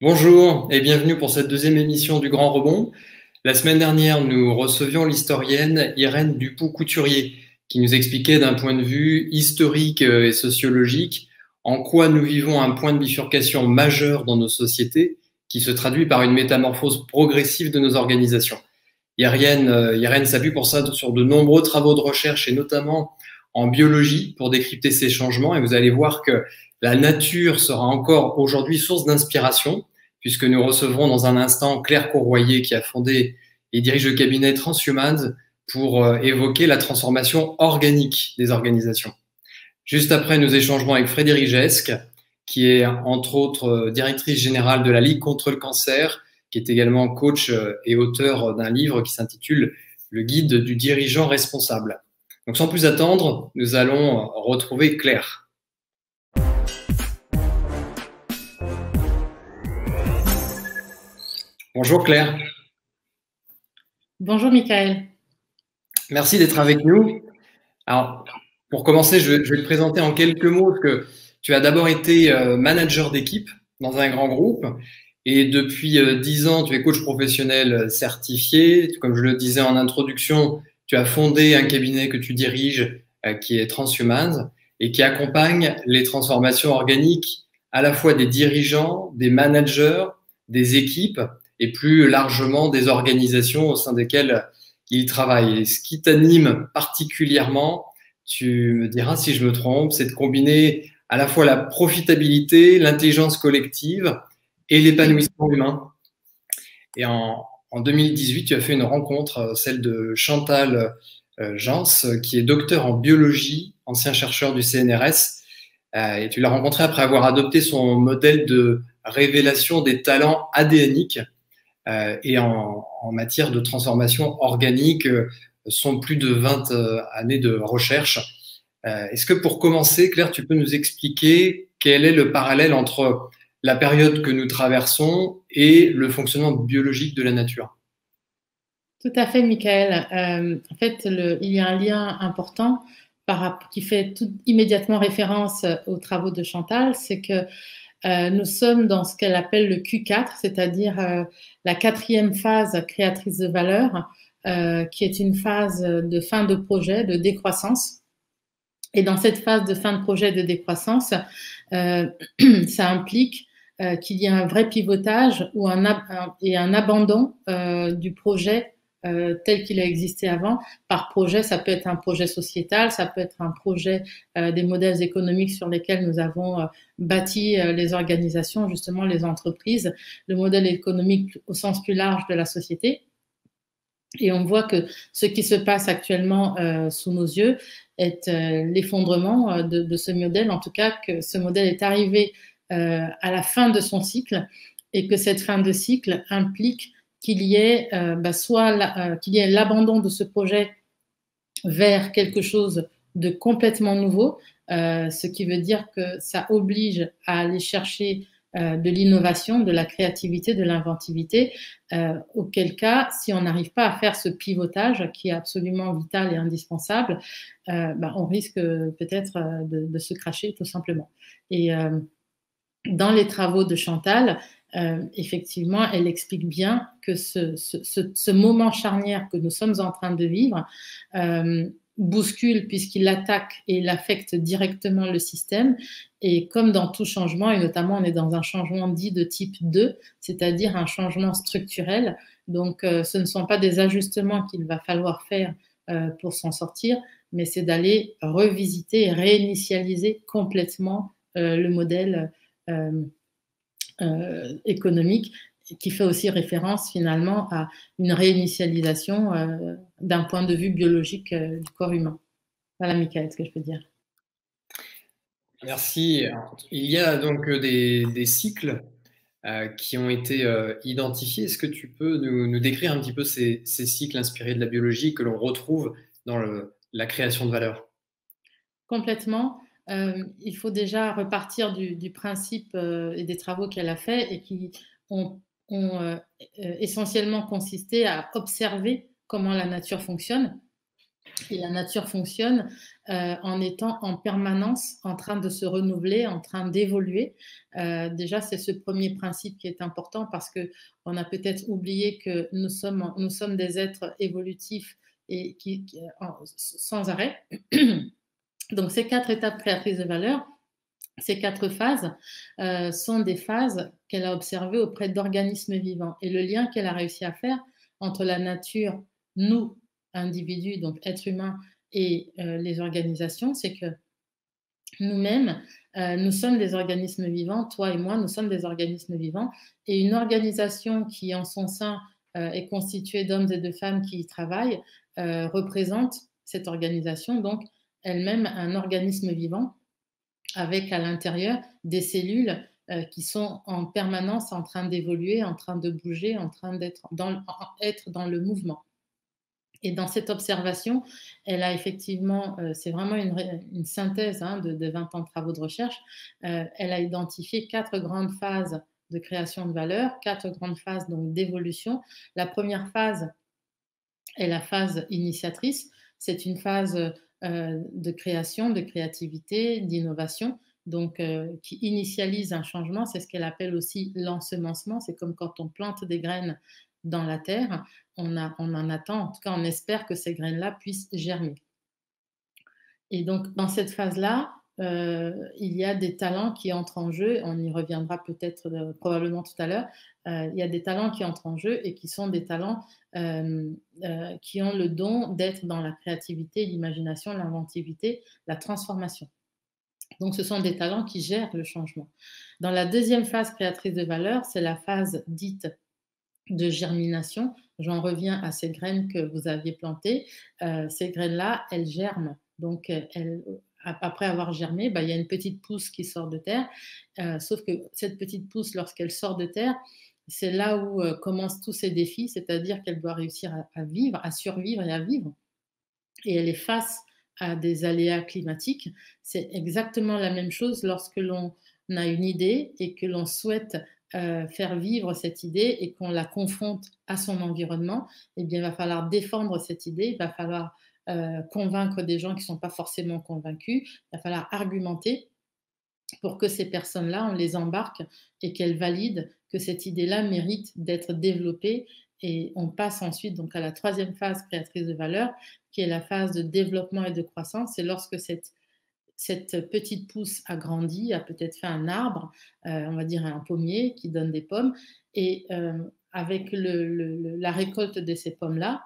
Bonjour et bienvenue pour cette deuxième émission du Grand Rebond. La semaine dernière, nous recevions l'historienne Irène Dupont-Couturier qui nous expliquait d'un point de vue historique et sociologique en quoi nous vivons un point de bifurcation majeur dans nos sociétés qui se traduit par une métamorphose progressive de nos organisations. Irène s'appuie pour ça sur de nombreux travaux de recherche et notamment en biologie pour décrypter ces changements et vous allez voir que la nature sera encore aujourd'hui source d'inspiration puisque nous recevrons dans un instant Claire Courroyer qui a fondé et dirige le cabinet Transhumans pour évoquer la transformation organique des organisations. Juste après, nous échangerons avec Frédéric Gesque, qui est entre autres directrice générale de la Ligue contre le cancer, qui est également coach et auteur d'un livre qui s'intitule Le guide du dirigeant responsable. Donc sans plus attendre, nous allons retrouver Claire. Bonjour Claire. Bonjour Michael. Merci d'être avec nous. Alors, pour commencer, je vais te présenter en quelques mots que tu as d'abord été manager d'équipe dans un grand groupe et depuis 10 ans, tu es coach professionnel certifié. Comme je le disais en introduction, tu as fondé un cabinet que tu diriges qui est Transhumans et qui accompagne les transformations organiques à la fois des dirigeants, des managers, des équipes et plus largement des organisations au sein desquelles ils travaillent. Et ce qui t'anime particulièrement, tu me diras si je me trompe, c'est de combiner à la fois la profitabilité, l'intelligence collective et l'épanouissement humain. Et en 2018, tu as fait une rencontre, celle de Chantal Jans, qui est docteur en biologie, ancien chercheur du CNRS, et tu l'as rencontré après avoir adopté son modèle de révélation des talents ADNiques et en matière de transformation organique, sont plus de 20 années de recherche. Est-ce que pour commencer, Claire, tu peux nous expliquer quel est le parallèle entre la période que nous traversons et le fonctionnement biologique de la nature? Tout à fait, Michael. En fait, il y a un lien important qui fait immédiatement référence aux travaux de Chantal, c'est que nous sommes dans ce qu'elle appelle le Q4, c'est-à-dire la quatrième phase créatrice de valeur, qui est une phase de fin de projet, de décroissance. Et dans cette phase de fin de projet de décroissance, ça implique qu'il y a un vrai pivotage et un abandon du projet tel qu'il a existé avant. Par projet, ça peut être un projet sociétal, ça peut être un projet des modèles économiques sur lesquels nous avons bâti les organisations, justement les entreprises, le modèle économique au sens plus large de la société. Et on voit que ce qui se passe actuellement sous nos yeux est l'effondrement de ce modèle, en tout cas que ce modèle est arrivé à la fin de son cycle et que cette fin de cycle implique qu'il y ait qu'il y ait l'abandon de ce projet vers quelque chose de complètement nouveau, ce qui veut dire que ça oblige à aller chercher de l'innovation, de la créativité, de l'inventivité, auquel cas, si on n'arrive pas à faire ce pivotage qui est absolument vital et indispensable, on risque peut-être de se cracher tout simplement. Et dans les travaux de Chantal, effectivement, elle explique bien que ce moment charnière que nous sommes en train de vivre bouscule puisqu'il attaque et il affecte directement le système. Et comme dans tout changement, et notamment on est dans un changement dit de type 2, c'est-à-dire un changement structurel. Donc ce ne sont pas des ajustements qu'il va falloir faire pour s'en sortir, mais c'est d'aller revisiter et réinitialiser complètement le modèle économique qui fait aussi référence finalement à une réinitialisation d'un point de vue biologique du corps humain. Voilà, Michael, ce que je peux dire. Merci. Il y a donc des cycles qui ont été identifiés. Est-ce que tu peux nous décrire un petit peu ces cycles inspirés de la biologie que l'on retrouve dans la création de valeur? Complètement. Il faut déjà repartir du principe et des travaux qu'elle a fait et qui ont essentiellement consisté à observer comment la nature fonctionne Et la nature fonctionne en étant en permanence en train de se renouveler, en train d'évoluer. Déjà, c'est ce premier principe qui est important parce que on a peut-être oublié que nous sommes des êtres évolutifs et sans arrêt. Donc, ces 4 étapes créatrices de valeur, ces 4 phases sont des phases qu'elle a observées auprès d'organismes vivants. Et le lien qu'elle a réussi à faire entre la nature, nous, individus, donc êtres humains, et les organisations, c'est que nous-mêmes, nous sommes des organismes vivants, toi et moi, nous sommes des organismes vivants, et une organisation qui, en son sein, est constituée d'hommes et de femmes qui y travaillent, représente cette organisation, donc elle-même un organisme vivant, avec à l'intérieur des cellules qui sont en permanence en train d'évoluer, en train de bouger, en train d'être dans le mouvement. Et dans cette observation, elle a effectivement, c'est vraiment une synthèse de 20 ans de travaux de recherche, elle a identifié 4 grandes phases de création de valeur, 4 grandes phases donc d'évolution. La première phase est la phase initiatrice, c'est une phase de création, de créativité, d'innovation, donc qui initialise un changement, c'est ce qu'elle appelle aussi l'ensemencement, c'est comme quand on plante des graines dans la terre, on en attend, en tout cas on espère que ces graines-là puissent germer. Et donc dans cette phase-là, il y a des talents qui entrent en jeu, on y reviendra peut-être probablement tout à l'heure, il y a des talents qui entrent en jeu et qui sont des talents qui ont le don d'être dans la créativité, l'imagination, l'inventivité, la transformation. Donc ce sont des talents qui gèrent le changement. Dans la deuxième phase créatrice de valeur, c'est la phase dite de germination. J'en reviens à ces graines que vous aviez plantées. Ces graines-là, elles germent. Donc, après avoir germé, il y a une petite pousse qui sort de terre. Sauf que cette petite pousse, lorsqu'elle sort de terre, c'est là où commencent tous ces défis, c'est-à-dire qu'elle doit réussir à vivre, à survivre et à vivre. Et elle est face à des aléas climatiques. C'est exactement la même chose lorsque l'on a une idée et que l'on souhaite faire vivre cette idée et qu'on la confronte à son environnement. Eh bien, il va falloir défendre cette idée, il va falloir convaincre des gens qui ne sont pas forcément convaincus, il va falloir argumenter pour que ces personnes-là, on les embarque et qu'elles valident que cette idée-là mérite d'être développée. Et on passe ensuite donc à la troisième phase créatrice de valeur, qui est la phase de développement et de croissance. C'est lorsque cette petite pousse a grandi, a peut-être fait un arbre, on va dire un pommier qui donne des pommes. Et avec la récolte de ces pommes-là,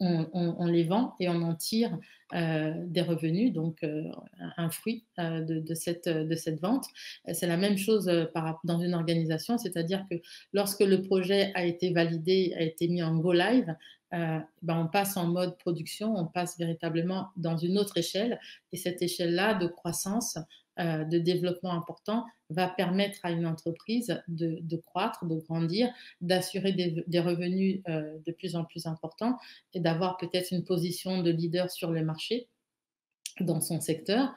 on les vend et on en tire des revenus, donc un fruit de cette vente. C'est la même chose dans une organisation, c'est-à-dire que lorsque le projet a été validé, a été mis en go live, on passe en mode production, on passe véritablement dans une autre échelle, et cette échelle-là de croissance, de développement important, va permettre à une entreprise de croître, de grandir, d'assurer des revenus de plus en plus importants et d'avoir peut-être une position de leader sur le marché dans son secteur.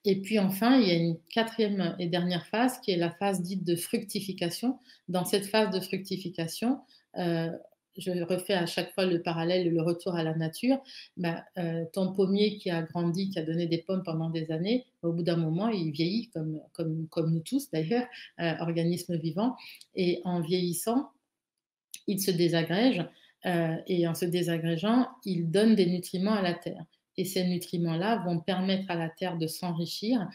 Et puis enfin, il y a une quatrième et dernière phase qui est la phase dite de fructification. Dans cette phase de fructification, je refais à chaque fois le parallèle, le retour à la nature. Ton pommier qui a grandi, qui a donné des pommes pendant des années, au bout d'un moment, il vieillit comme nous tous d'ailleurs, organismes vivants. Et en vieillissant, il se désagrège. Et en se désagrégeant, il donne des nutriments à la terre. Et ces nutriments-là vont permettre à la terre de s'enrichir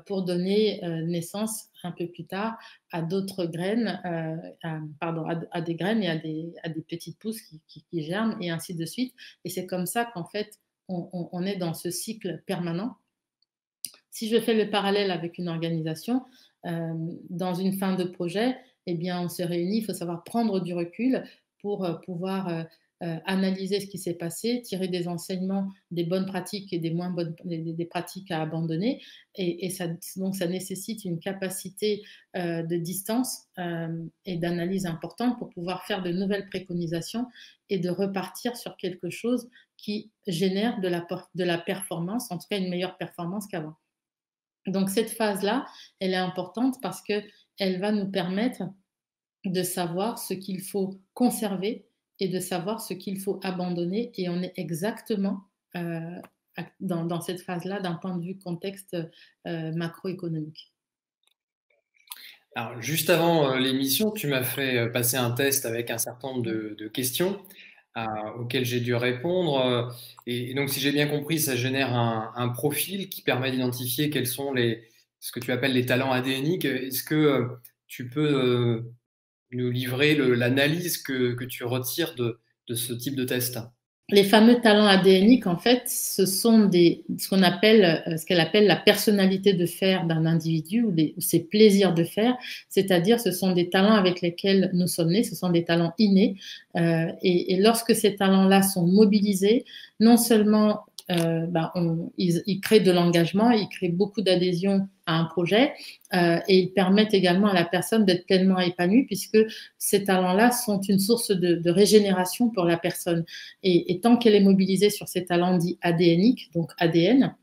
pour donner naissance un peu plus tard à d'autres graines, à des graines et à des petites pousses qui germent et ainsi de suite. Et c'est comme ça qu'en fait, on est dans ce cycle permanent. Si je fais le parallèle avec une organisation, dans une fin de projet, eh bien, on se réunit, il faut savoir prendre du recul pour pouvoir analyser ce qui s'est passé, tirer des enseignements des bonnes pratiques et des moins bonnes des pratiques à abandonner. Et donc, ça nécessite une capacité de distance et d'analyse importante pour pouvoir faire de nouvelles préconisations et de repartir sur quelque chose qui génère de la performance, en tout cas une meilleure performance qu'avant. Donc cette phase-là, elle est importante parce qu'elle va nous permettre de savoir ce qu'il faut conserver et de savoir ce qu'il faut abandonner. Et on est exactement dans cette phase-là d'un point de vue contexte macroéconomique. Alors, juste avant l'émission, tu m'as fait passer un test avec un certain nombre de questions auxquelles j'ai dû répondre. Et donc, si j'ai bien compris, ça génère un profil qui permet d'identifier quels sont ce que tu appelles les talents ADNiques. Est-ce que tu peux nous livrer l'analyse que tu retires de ce type de test? Les fameux talents ADNiques, en fait, ce sont ce qu'elle appelle la personnalité de faire d'un individu ou ses plaisirs de faire, c'est-à-dire ce sont des talents avec lesquels nous sommes nés, ce sont des talents innés, et lorsque ces talents-là sont mobilisés, non seulement ils créent de l'engagement, ils créent beaucoup d'adhésion à un projet, et ils permettent également à la personne d'être pleinement épanouie puisque ces talents-là sont une source de régénération pour la personne. Et tant qu'elle est mobilisée sur ces talents dits ADNiques, donc ADN,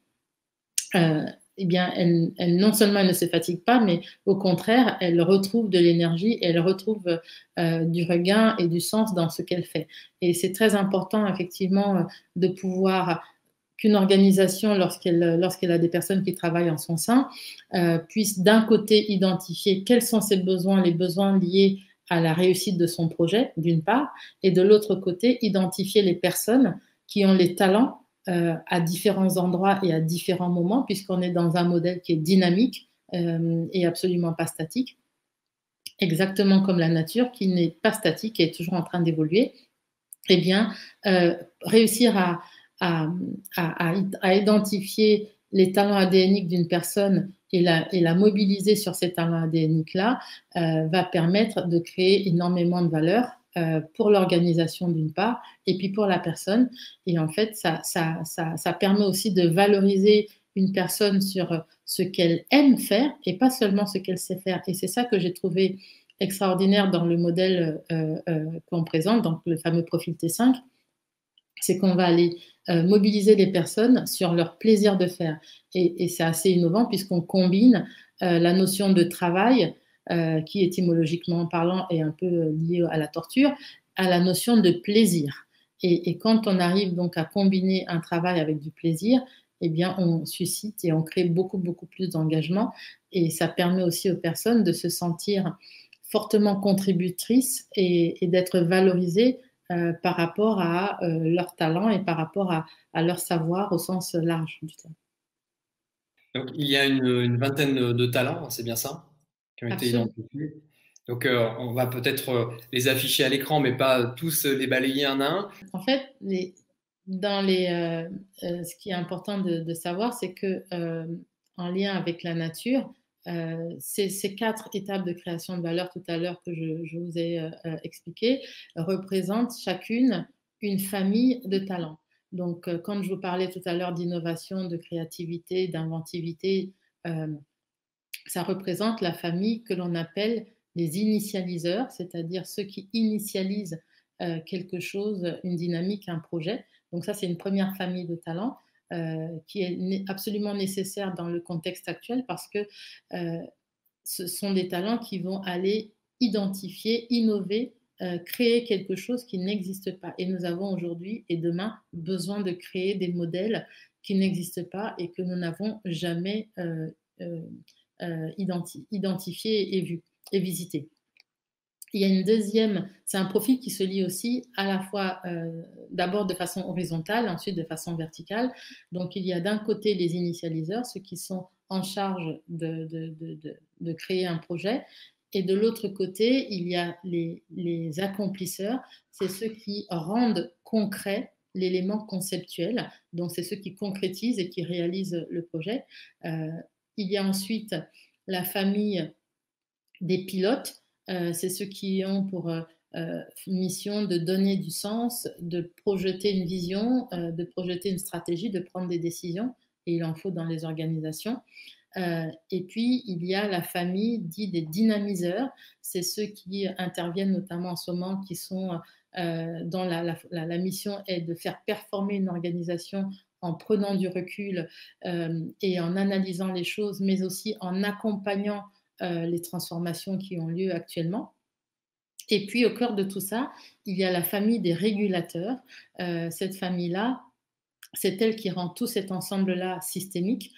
eh bien, non seulement elle ne se fatigue pas, mais au contraire, elle retrouve de l'énergie, elle retrouve du regain et du sens dans ce qu'elle fait. Et c'est très important, effectivement, de pouvoir qu'une organisation, lorsqu'elle a des personnes qui travaillent en son sein, puisse d'un côté identifier quels sont ses besoins, les besoins liés à la réussite de son projet, d'une part, et de l'autre côté, identifier les personnes qui ont les talents à différents endroits et à différents moments, puisqu'on est dans un modèle qui est dynamique et absolument pas statique, exactement comme la nature, qui n'est pas statique et est toujours en train d'évoluer. Eh bien, réussir à identifier les talents ADNiques d'une personne et la mobiliser sur ces talents ADNiques-là va permettre de créer énormément de valeur pour l'organisation d'une part et puis pour la personne. Et en fait, ça permet aussi de valoriser une personne sur ce qu'elle aime faire et pas seulement ce qu'elle sait faire. Et c'est ça que j'ai trouvé extraordinaire dans le modèle qu'on présente, donc le fameux profil T5, c'est qu'on va aller mobiliser les personnes sur leur plaisir de faire. Et c'est assez innovant puisqu'on combine la notion de travail, qui étymologiquement parlant est un peu liée à la torture, à la notion de plaisir. Et quand on arrive donc à combiner un travail avec du plaisir, eh bien, on suscite et on crée beaucoup, beaucoup plus d'engagement. Et ça permet aussi aux personnes de se sentir fortement contributrices et d'être valorisées par rapport à leur talent et par rapport à leur savoir au sens large du terme. Donc, il y a une vingtaine de talents, c'est bien ça, qui ont été Absolument. identifiés. Donc, on va peut-être les afficher à l'écran, mais pas tous les balayer un à un. En fait, ce qui est important de savoir, c'est que en lien avec la nature, ces 4 étapes de création de valeur tout à l'heure que je vous ai expliquées représentent chacune une famille de talents. Donc, quand je vous parlais tout à l'heure d'innovation, de créativité, d'inventivité, euh, ça représente la famille que l'on appelle les initialiseurs, c'est-à-dire ceux qui initialisent quelque chose, une dynamique, un projet. Donc ça, c'est une première famille de talents qui est absolument nécessaire dans le contexte actuel parce que ce sont des talents qui vont aller identifier, innover, créer quelque chose qui n'existe pas. Et nous avons aujourd'hui et demain besoin de créer des modèles qui n'existent pas et que nous n'avons jamais identifié et vu et visité. Il y a une deuxième, c'est un profil qui se lit aussi à la fois d'abord de façon horizontale, ensuite de façon verticale. Donc il y a d'un côté les initialiseurs, ceux qui sont en charge de créer un projet, et de l'autre côté, il y a les accomplisseurs, c'est ceux qui rendent concret l'élément conceptuel, donc c'est ceux qui concrétisent et qui réalisent le projet. Il y a ensuite la famille des pilotes, c'est ceux qui ont pour mission de donner du sens, de projeter une vision, de projeter une stratégie, de prendre des décisions, et il en faut dans les organisations. Et puis, il y a la famille dite des dynamiseurs, c'est ceux qui interviennent notamment en ce moment, qui sont dont la mission est de faire performer une organisation en prenant du recul et en analysant les choses, mais aussi en accompagnant les transformations qui ont lieu actuellement. Et puis, au cœur de tout ça, il y a la famille des régulateurs. Cette famille-là, c'est elle qui rend tout cet ensemble-là systémique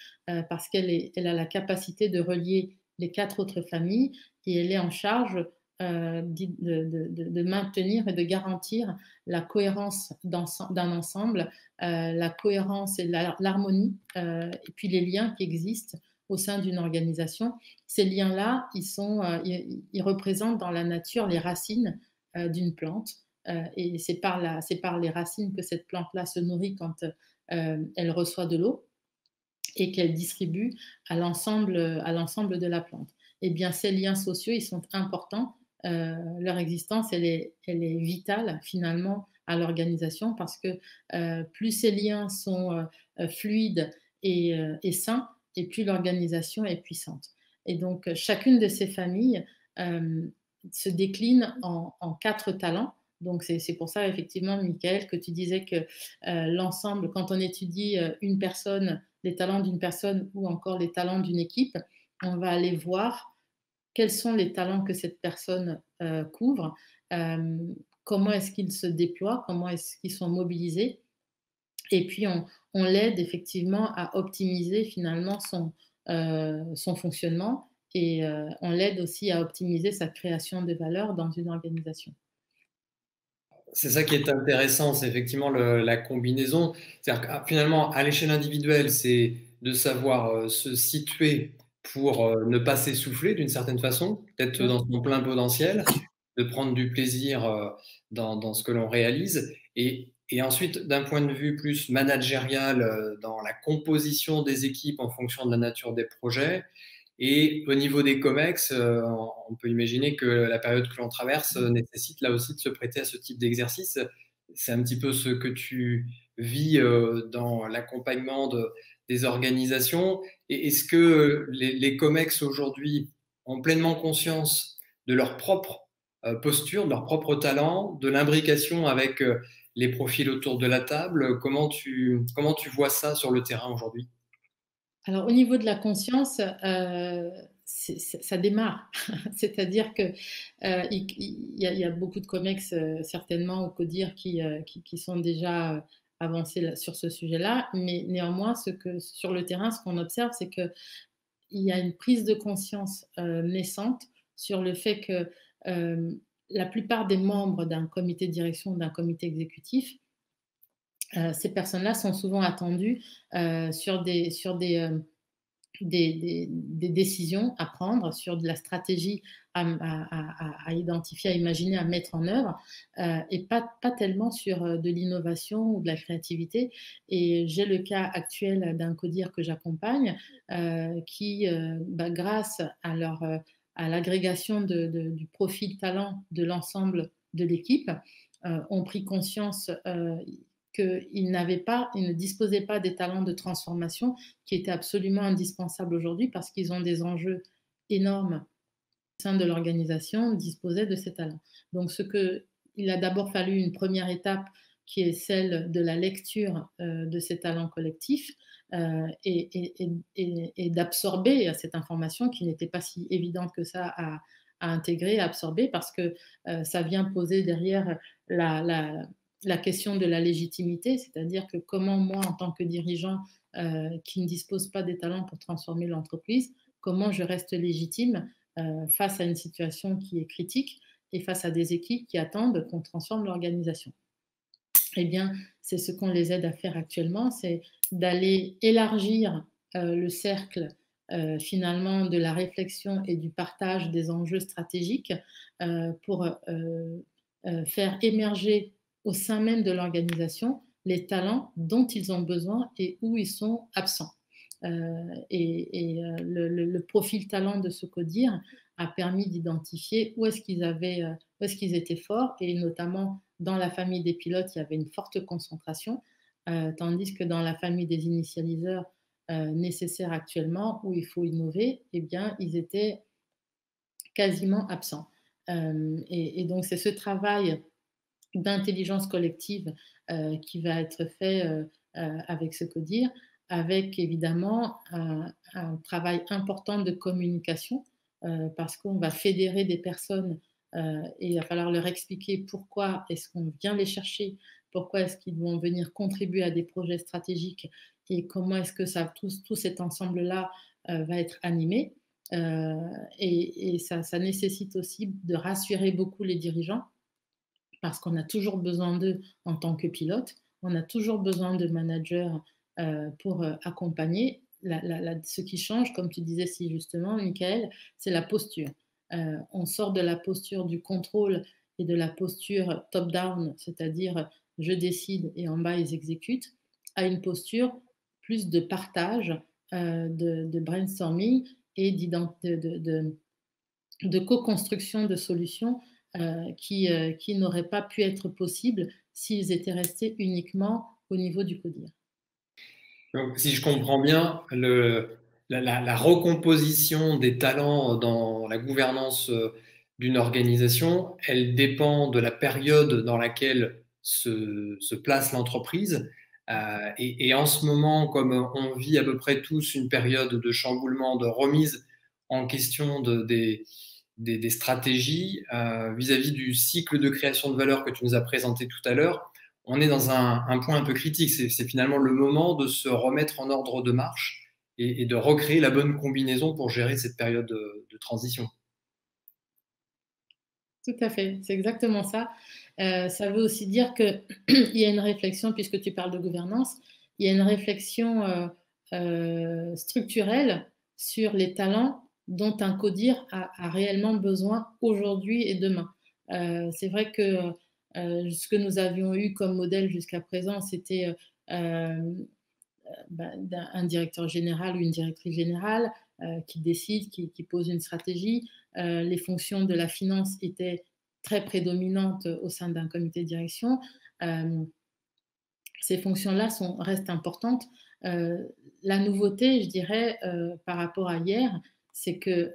parce elle a la capacité de relier les 4 autres familles et elle est en charge de maintenir et de garantir la cohérence d'un ensemble, la cohérence et l'harmonie, et puis les liens qui existent au sein d'une organisation. Ces liens-là, ils représentent dans la nature les racines d'une plante. Et c'est par les racines que cette plante-là se nourrit quand elle reçoit de l'eau et qu'elle distribue à l'ensemble de la plante. Eh bien, ces liens sociaux, ils sont importants. Leur existence, elle est vitale finalement à l'organisation parce que plus ces liens sont fluides et sains, et plus l'organisation est puissante. Et donc, chacune de ces familles se décline en 4 talents. Donc, c'est pour ça, effectivement, Michael, que tu disais que l'ensemble, quand on étudie une personne, les talents d'une personne ou encore les talents d'une équipe, on va aller voir quels sont les talents que cette personne couvre, comment est-ce qu'ils se déploient, comment est-ce qu'ils sont mobilisés. Et puis, on l'aide effectivement à optimiser finalement son fonctionnement et on l'aide aussi à optimiser sa création de valeur dans une organisation. C'est ça qui est intéressant, c'est effectivement la combinaison. C'est-à-dire que finalement, à l'échelle individuelle, c'est de savoir se situer pour ne pas s'essouffler d'une certaine façon, d'être dans son plein potentiel, de prendre du plaisir dans ce que l'on réalise. Et ensuite, d'un point de vue plus managérial, dans la composition des équipes en fonction de la nature des projets, et au niveau des COMEX, on peut imaginer que la période que l'on traverse nécessite là aussi de se prêter à ce type d'exercice. C'est un petit peu ce que tu vis dans l'accompagnement des organisations. Et est-ce que les COMEX aujourd'hui ont pleinement conscience de leur propre posture, de leur propre talent, de l'imbrication avec les profils autour de la table? Comment tu vois ça sur le terrain aujourd'hui? Alors, au niveau de la conscience, ça démarre. C'est-à-dire que il y a beaucoup de COMEX, certainement, ou CODIR qui sont déjà avancés sur ce sujet-là. Mais néanmoins, sur le terrain, ce qu'on observe, c'est qu'il y a une prise de conscience naissante sur le fait que la plupart des membres d'un comité de direction, d'un comité exécutif, ces personnes-là sont souvent attendues sur des décisions à prendre, sur de la stratégie à identifier, à imaginer, à mettre en œuvre, et pas tellement sur de l'innovation ou de la créativité. Et j'ai le cas actuel d'un codir que j'accompagne qui, grâce à l'agrégation du profil talent de l'ensemble de l'équipe, ont pris conscience qu'ils ne disposaient pas des talents de transformation qui étaient absolument indispensables aujourd'hui parce qu'ils ont des enjeux énormes au sein de l'organisation, disposaient de ces talents. Donc, il a d'abord fallu une première étape qui est celle de la lecture de ces talents collectifs et d'absorber cette information qui n'était pas si évidente que ça à intégrer, à absorber, parce que ça vient poser derrière la question de la légitimité, c'est-à-dire que comment moi, en tant que dirigeant qui ne dispose pas des talents pour transformer l'entreprise, comment je reste légitime face à une situation qui est critique et face à des équipes qui attendent qu'on transforme l'organisation. Eh bien, c'est ce qu'on les aide à faire actuellement, c'est d'aller élargir le cercle finalement de la réflexion et du partage des enjeux stratégiques pour faire émerger au sein même de l'organisation les talents dont ils ont besoin et où ils sont absents. Le profil talent de ce CODIR a permis d'identifier où est-ce qu'ils étaient forts, et notamment dans la famille des pilotes, il y avait une forte concentration, tandis que dans la famille des initialiseurs nécessaires actuellement, où il faut innover, eh bien, ils étaient quasiment absents. Et donc, c'est ce travail d'intelligence collective qui va être fait avec ce CODIR, avec évidemment un travail important de communication, parce qu'on va fédérer des personnes et il va falloir leur expliquer pourquoi est-ce qu'on vient les chercher pourquoi est-ce qu'ils vont venir contribuer à des projets stratégiques et comment est-ce que tout cet ensemble-là va être animé. Et ça nécessite aussi de rassurer beaucoup les dirigeants parce qu'on a toujours besoin d'eux en tant que pilotes, on a toujours besoin de managers pour accompagner. Ce qui change, comme tu disais si justement, Michael, c'est la posture. On sort de la posture du contrôle et de la posture top-down, c'est-à-dire je décide et en bas ils exécutent, à une posture plus de partage, de brainstorming et de co-construction de solutions qui n'auraient pas pu être possibles s'ils étaient restés uniquement au niveau du CODIR. Donc, si je comprends bien, la recomposition des talents dans la gouvernance d'une organisation, elle dépend de la période dans laquelle se place l'entreprise. Et en ce moment, comme on vit à peu près tous une période de chamboulement, de remise en question des stratégies vis-à-vis du cycle de création de valeur que tu nous as présenté tout à l'heure, on est dans un point un peu critique. C'est finalement le moment de se remettre en ordre de marche et de recréer la bonne combinaison pour gérer cette période de transition. Tout à fait, c'est exactement ça. Ça veut aussi dire qu'il y a une réflexion, puisque tu parles de gouvernance, il y a une réflexion structurelle sur les talents dont un CODIR a réellement besoin aujourd'hui et demain. C'est vrai que ce que nous avions eu comme modèle jusqu'à présent, c'était un directeur général ou une directrice générale qui décide, qui pose une stratégie. Les fonctions de la finance étaient très prédominantes au sein d'un comité de direction. Ces fonctions-là restent importantes. La nouveauté, je dirais, par rapport à hier, c'est que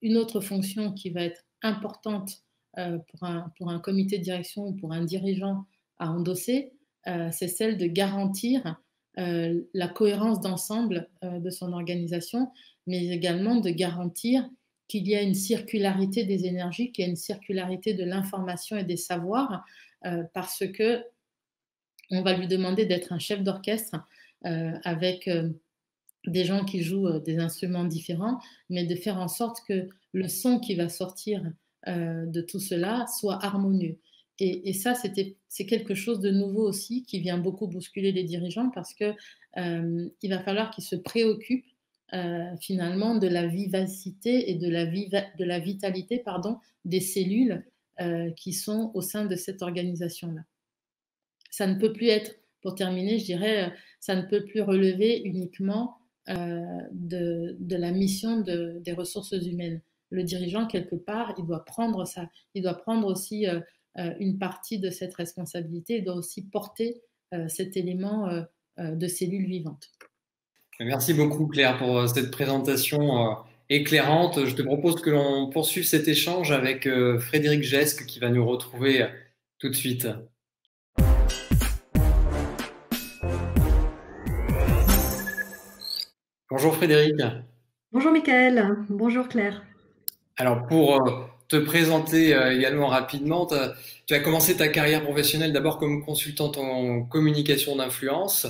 une autre fonction qui va être importante pour un comité de direction ou pour un dirigeant à endosser, c'est celle de garantir la cohérence d'ensemble de son organisation, mais également de garantir qu'il y a une circularité des énergies, qu'il y a une circularité de l'information et des savoirs, parce que on va lui demander d'être un chef d'orchestre avec des gens qui jouent des instruments différents, mais de faire en sorte que le son qui va sortir de tout cela soit harmonieux. Et ça, c'est quelque chose de nouveau aussi qui vient beaucoup bousculer les dirigeants parce que il va falloir qu'ils se préoccupent finalement de la vivacité et de la vitalité des cellules qui sont au sein de cette organisation-là. Ça ne peut plus être, pour terminer, je dirais, ça ne peut plus relever uniquement de la mission des ressources humaines. Le dirigeant, quelque part, il doit prendre ça. Il doit prendre aussi une partie de cette responsabilité. Il doit aussi porter cet élément de cellules vivantes. Merci beaucoup, Claire, pour cette présentation éclairante. Je te propose que l'on poursuive cet échange avec Frédéric Gesque qui va nous retrouver tout de suite. Bonjour Frédéric. Bonjour Michael, bonjour Claire. Alors pour te présenter également rapidement, tu as commencé ta carrière professionnelle d'abord comme consultante en communication d'influence.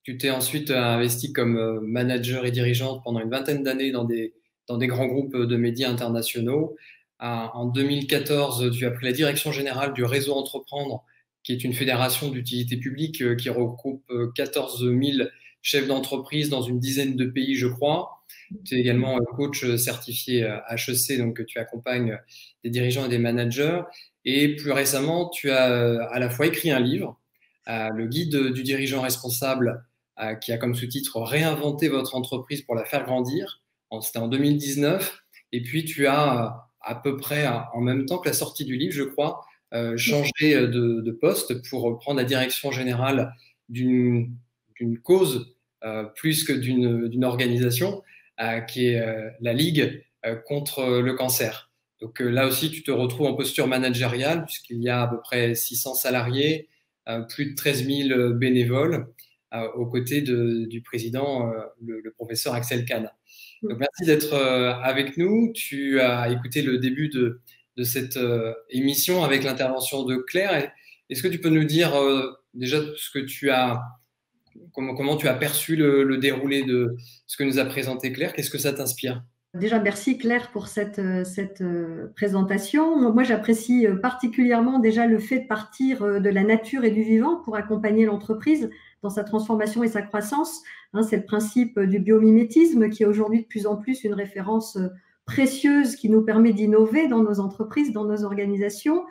Tu t'es ensuite investi comme manager et dirigeante pendant une vingtaine d'années dans des grands groupes de médias internationaux. En 2014, tu as pris la direction générale du Réseau Entreprendre, qui est une fédération d'utilité publique qui regroupe 14 000 chefs d'entreprise dans une dizaine de pays, je crois. Tu es également coach certifié HEC, donc tu accompagnes des dirigeants et des managers. Et plus récemment, tu as à la fois écrit un livre, le guide du dirigeant responsable, qui a comme sous-titre Réinventer votre entreprise pour la faire grandir. C'était en 2019. Et puis, tu as à peu près en même temps que la sortie du livre, je crois, changé de poste pour prendre la direction générale d'une cause plus que d'une organisation, qui est la Ligue contre le cancer. Donc là aussi, tu te retrouves en posture managériale puisqu'il y a à peu près 600 salariés, plus de 13 000 bénévoles, aux côtés du président, le professeur Axel Kahn. Donc merci d'être avec nous. Tu as écouté le début de cette émission avec l'intervention de Claire. Est-ce que tu peux nous dire déjà ce que tu as, comment tu as perçu le déroulé de ce que nous a présenté Claire? Qu'est-ce que ça t'inspire? Déjà, merci Claire pour cette présentation. Moi, j'apprécie particulièrement déjà le fait de partir de la nature et du vivant pour accompagner l'entreprise dans sa transformation et sa croissance. C'est le principe du biomimétisme qui est aujourd'hui de plus en plus une référence précieuse qui nous permet d'innover dans nos entreprises, dans nos organisations.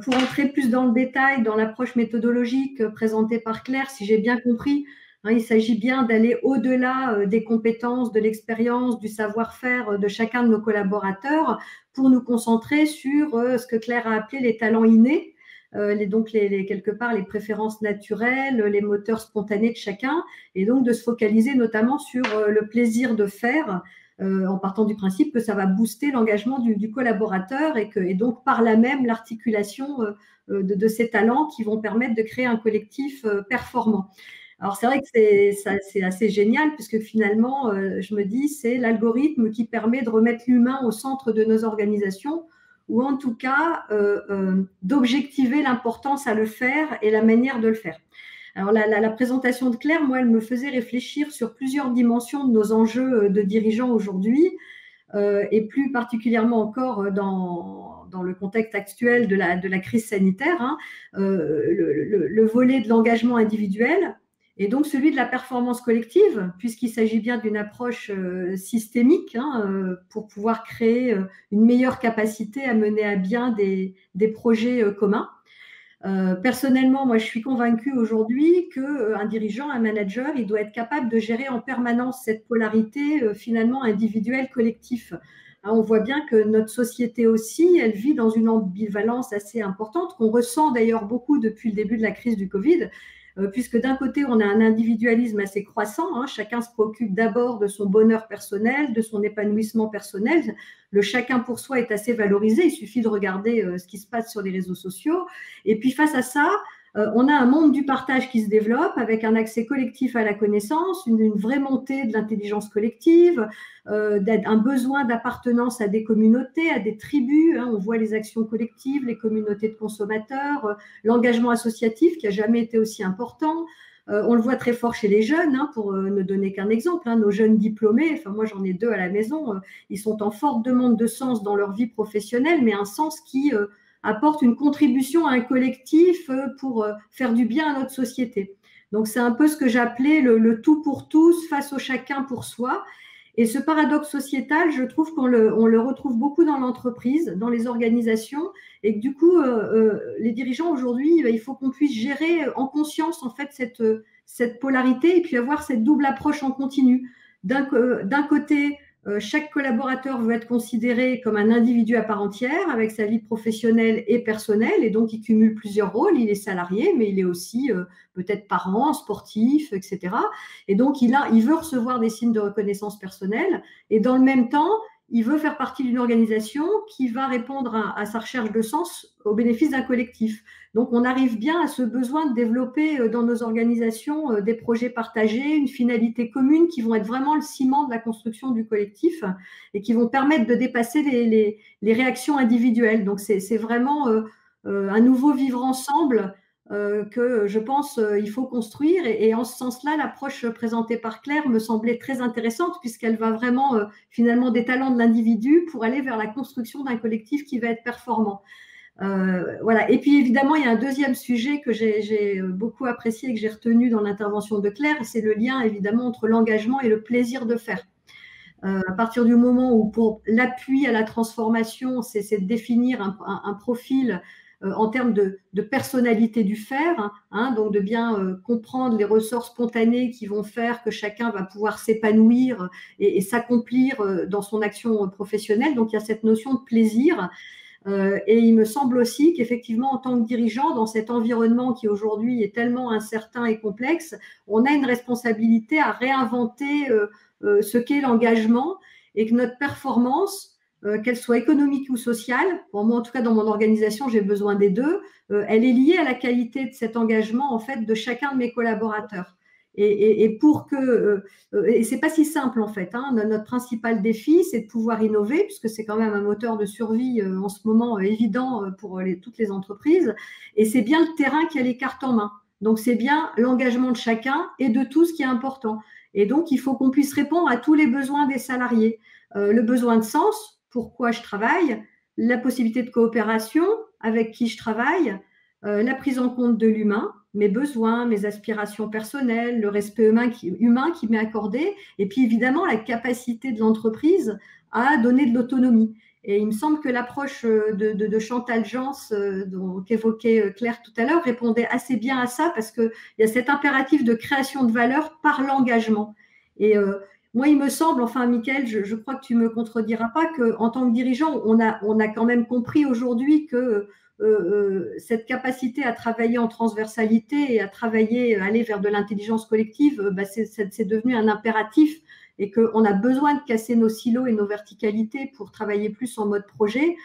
Pour entrer plus dans le détail, dans l'approche méthodologique présentée par Claire, si j'ai bien compris, il s'agit bien d'aller au-delà des compétences, de l'expérience, du savoir-faire de chacun de nos collaborateurs pour nous concentrer sur ce que Claire a appelé les talents innés, quelque part les préférences naturelles, les moteurs spontanés de chacun, et donc de se focaliser notamment sur le plaisir de faire, en partant du principe que ça va booster l'engagement du collaborateur et donc par là même l'articulation de ces talents qui vont permettre de créer un collectif performant. Alors, c'est vrai que c'est assez génial puisque finalement, je me dis, c'est l'algorithme qui permet de remettre l'humain au centre de nos organisations ou en tout cas d'objectiver l'importance à le faire et la manière de le faire. Alors, la présentation de Claire, moi, elle me faisait réfléchir sur plusieurs dimensions de nos enjeux de dirigeants aujourd'hui et plus particulièrement encore dans le contexte actuel de la crise sanitaire, le volet de l'engagement individuel, et donc celui de la performance collective, puisqu'il s'agit bien d'une approche systémique pour pouvoir créer une meilleure capacité à mener à bien des projets communs. Personnellement, moi, je suis convaincue aujourd'hui qu'un dirigeant, un manager, il doit être capable de gérer en permanence cette polarité finalement individuelle-collectif. On voit bien que notre société aussi, elle vit dans une ambivalence assez importante, qu'on ressent d'ailleurs beaucoup depuis le début de la crise du Covid, puisque d'un côté, on a un individualisme assez croissant, chacun se préoccupe d'abord de son bonheur personnel, de son épanouissement personnel. Le chacun pour soi est assez valorisé, il suffit de regarder ce qui se passe sur les réseaux sociaux. Et puis face à ça, on a un monde du partage qui se développe avec un accès collectif à la connaissance, une vraie montée de l'intelligence collective, un besoin d'appartenance à des communautés, à des tribus. On voit les actions collectives, les communautés de consommateurs, l'engagement associatif qui n'a jamais été aussi important. On le voit très fort chez les jeunes, pour ne donner qu'un exemple. Nos jeunes diplômés, enfin moi j'en ai 2 à la maison, ils sont en forte demande de sens dans leur vie professionnelle, mais un sens qui apporte une contribution à un collectif pour faire du bien à notre société. Donc, c'est un peu ce que j'appelais le tout pour tous face au chacun pour soi. Et ce paradoxe sociétal, je trouve qu'on le retrouve beaucoup dans l'entreprise, dans les organisations, et que du coup, les dirigeants aujourd'hui, il faut qu'on puisse gérer en conscience en fait cette polarité et puis avoir cette double approche en continu. D'un côté, chaque collaborateur veut être considéré comme un individu à part entière avec sa vie professionnelle et personnelle et donc il cumule plusieurs rôles. Il est salarié, mais il est aussi peut-être parent, sportif, etc. Et donc il veut recevoir des signes de reconnaissance personnelle et dans le même temps, il veut faire partie d'une organisation qui va répondre à sa recherche de sens au bénéfice d'un collectif. Donc, on arrive bien à ce besoin de développer dans nos organisations des projets partagés, une finalité commune qui vont être vraiment le ciment de la construction du collectif et qui vont permettre de dépasser les réactions individuelles. Donc, c'est vraiment un nouveau vivre ensemble que je pense il faut construire et en ce sens-là, l'approche présentée par Claire me semblait très intéressante puisqu'elle va vraiment finalement des talents de l'individu pour aller vers la construction d'un collectif qui va être performant. Voilà. Et puis évidemment, il y a un deuxième sujet que j'ai beaucoup apprécié et que j'ai retenu dans l'intervention de Claire, c'est le lien évidemment entre l'engagement et le plaisir de faire. À partir du moment où pour l'appui à la transformation, c'est de définir un profil en termes de personnalité du faire, donc de bien comprendre les ressorts spontanés qui vont faire que chacun va pouvoir s'épanouir et s'accomplir dans son action professionnelle. Donc, il y a cette notion de plaisir. Et il me semble aussi qu'effectivement, en tant que dirigeant, dans cet environnement qui aujourd'hui est tellement incertain et complexe, on a une responsabilité à réinventer ce qu'est l'engagement et que notre performance, qu'elle soit économique ou sociale, pour moi en tout cas dans mon organisation, j'ai besoin des deux, elle est liée à la qualité de cet engagement en fait de chacun de mes collaborateurs. Et pour que, et c'est pas si simple en fait, hein. Notre principal défi, c'est de pouvoir innover, puisque c'est quand même un moteur de survie en ce moment évident pour toutes les entreprises. Et c'est bien le terrain qui a les cartes en main. Donc c'est bien l'engagement de chacun et de tous qui est important. Et donc il faut qu'on puisse répondre à tous les besoins des salariés. Le besoin de sens, pourquoi je travaille, la possibilité de coopération, avec qui je travaille, la prise en compte de l'humain, mes besoins, mes aspirations personnelles, le respect humain qui m'est accordé, et puis évidemment la capacité de l'entreprise à donner de l'autonomie. Et il me semble que l'approche de Chantal Jans, qu'évoquait Claire tout à l'heure, répondait assez bien à ça, parce qu'il y a cet impératif de création de valeur par l'engagement. Et moi, il me semble, enfin, Mickaël, je crois que tu ne me contrediras pas, qu'en tant que dirigeant, on a quand même compris aujourd'hui que cette capacité à travailler en transversalité et à travailler, aller vers de l'intelligence collective, c'est devenu un impératif et qu'on a besoin de casser nos silos et nos verticalités pour travailler plus en mode projet,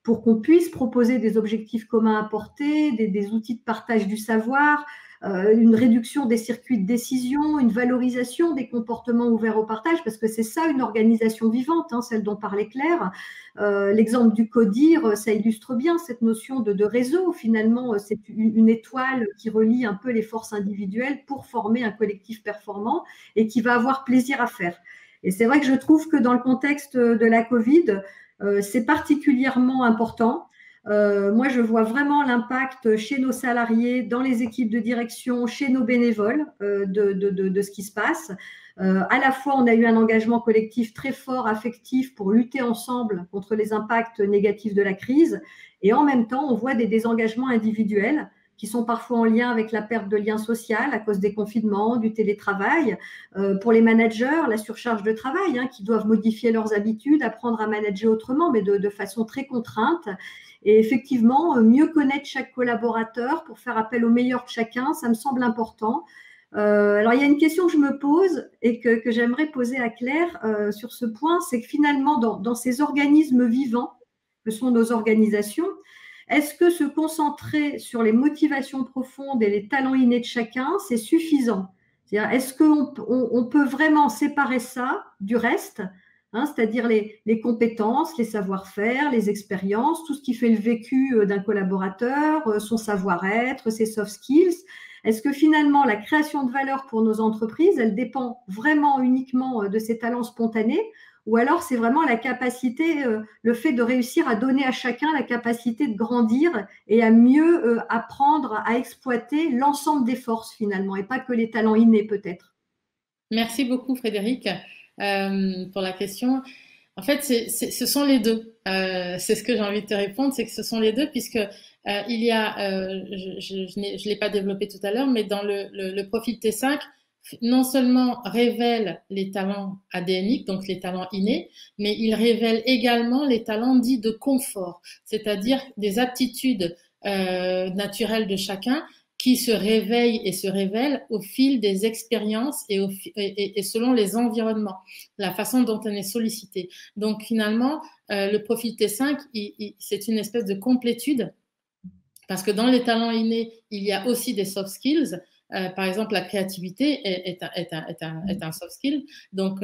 pour qu'on puisse proposer des objectifs communs à porter, des outils de partage du savoir, une réduction des circuits de décision, une valorisation des comportements ouverts au partage, parce que c'est ça une organisation vivante, hein, celle dont parlait Claire. L'exemple du CODIR, ça illustre bien cette notion de réseau. Finalement, c'est une étoile qui relie un peu les forces individuelles pour former un collectif performant et qui va avoir plaisir à faire. Et c'est vrai que je trouve que dans le contexte de la Covid, c'est particulièrement important. Moi, je vois vraiment l'impact chez nos salariés, dans les équipes de direction, chez nos bénévoles de ce qui se passe. À la fois, on a eu un engagement collectif très fort, affectif, pour lutter ensemble contre les impacts négatifs de la crise. Et en même temps, on voit des désengagements individuels qui sont parfois en lien avec la perte de lien social à cause des confinements, du télétravail. Pour les managers, la surcharge de travail, hein, qui doivent modifier leurs habitudes, apprendre à manager autrement, mais de façon très contrainte. Et effectivement, mieux connaître chaque collaborateur pour faire appel au meilleur de chacun, ça me semble important. Alors, il y a une question que je me pose et que j'aimerais poser à Claire sur ce point, c'est que finalement, dans ces organismes vivants que sont nos organisations, est-ce que se concentrer sur les motivations profondes et les talents innés de chacun, c'est suffisant? C'est-à-dire, est-ce qu'on peut vraiment séparer ça du reste, hein, c'est-à-dire les compétences, les savoir-faire, les expériences, tout ce qui fait le vécu d'un collaborateur, son savoir-être, ses soft skills? Est-ce que finalement, la création de valeur pour nos entreprises, elle dépend vraiment uniquement de ces talents spontanés, ou alors c'est vraiment la capacité, le fait de réussir à donner à chacun la capacité de grandir et à mieux apprendre à exploiter l'ensemble des forces finalement, et pas que les talents innés peut-être? Merci beaucoup, Frédéric, pour la question. En fait, ce sont les deux. C'est ce que j'ai envie de te répondre, c'est que ce sont les deux, puisque il y a, je l'ai pas développé tout à l'heure, mais dans le profil T5, non seulement révèle les talents ADNiques, donc les talents innés, mais il révèle également les talents dits de confort, c'est-à-dire des aptitudes naturelles de chacun qui se réveillent et se révèlent au fil des expériences et selon les environnements, la façon dont on est sollicité. Donc finalement, le profil T5, c'est une espèce de complétude, parce que dans les talents innés, il y a aussi des soft skills. Par exemple, la créativité est un soft skill. Donc,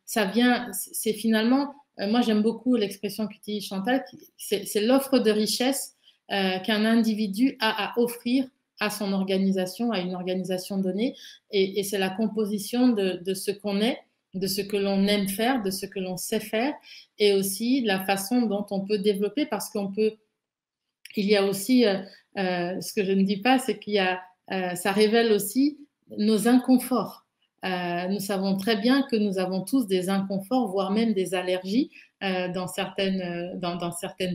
ça vient, c'est finalement, moi j'aime beaucoup l'expression qu'utilise Chantal, c'est l'offre de richesse qu'un individu a à offrir à son organisation, à une organisation donnée, et c'est la composition de ce qu'on est, de ce que l'on aime faire, de ce que l'on sait faire, et aussi la façon dont on peut développer, parce qu'on peut, il y a aussi, ce que je ne dis pas, c'est qu'il y a, ça révèle aussi nos inconforts. Nous savons très bien que nous avons tous des inconforts, voire même des allergies dans certaines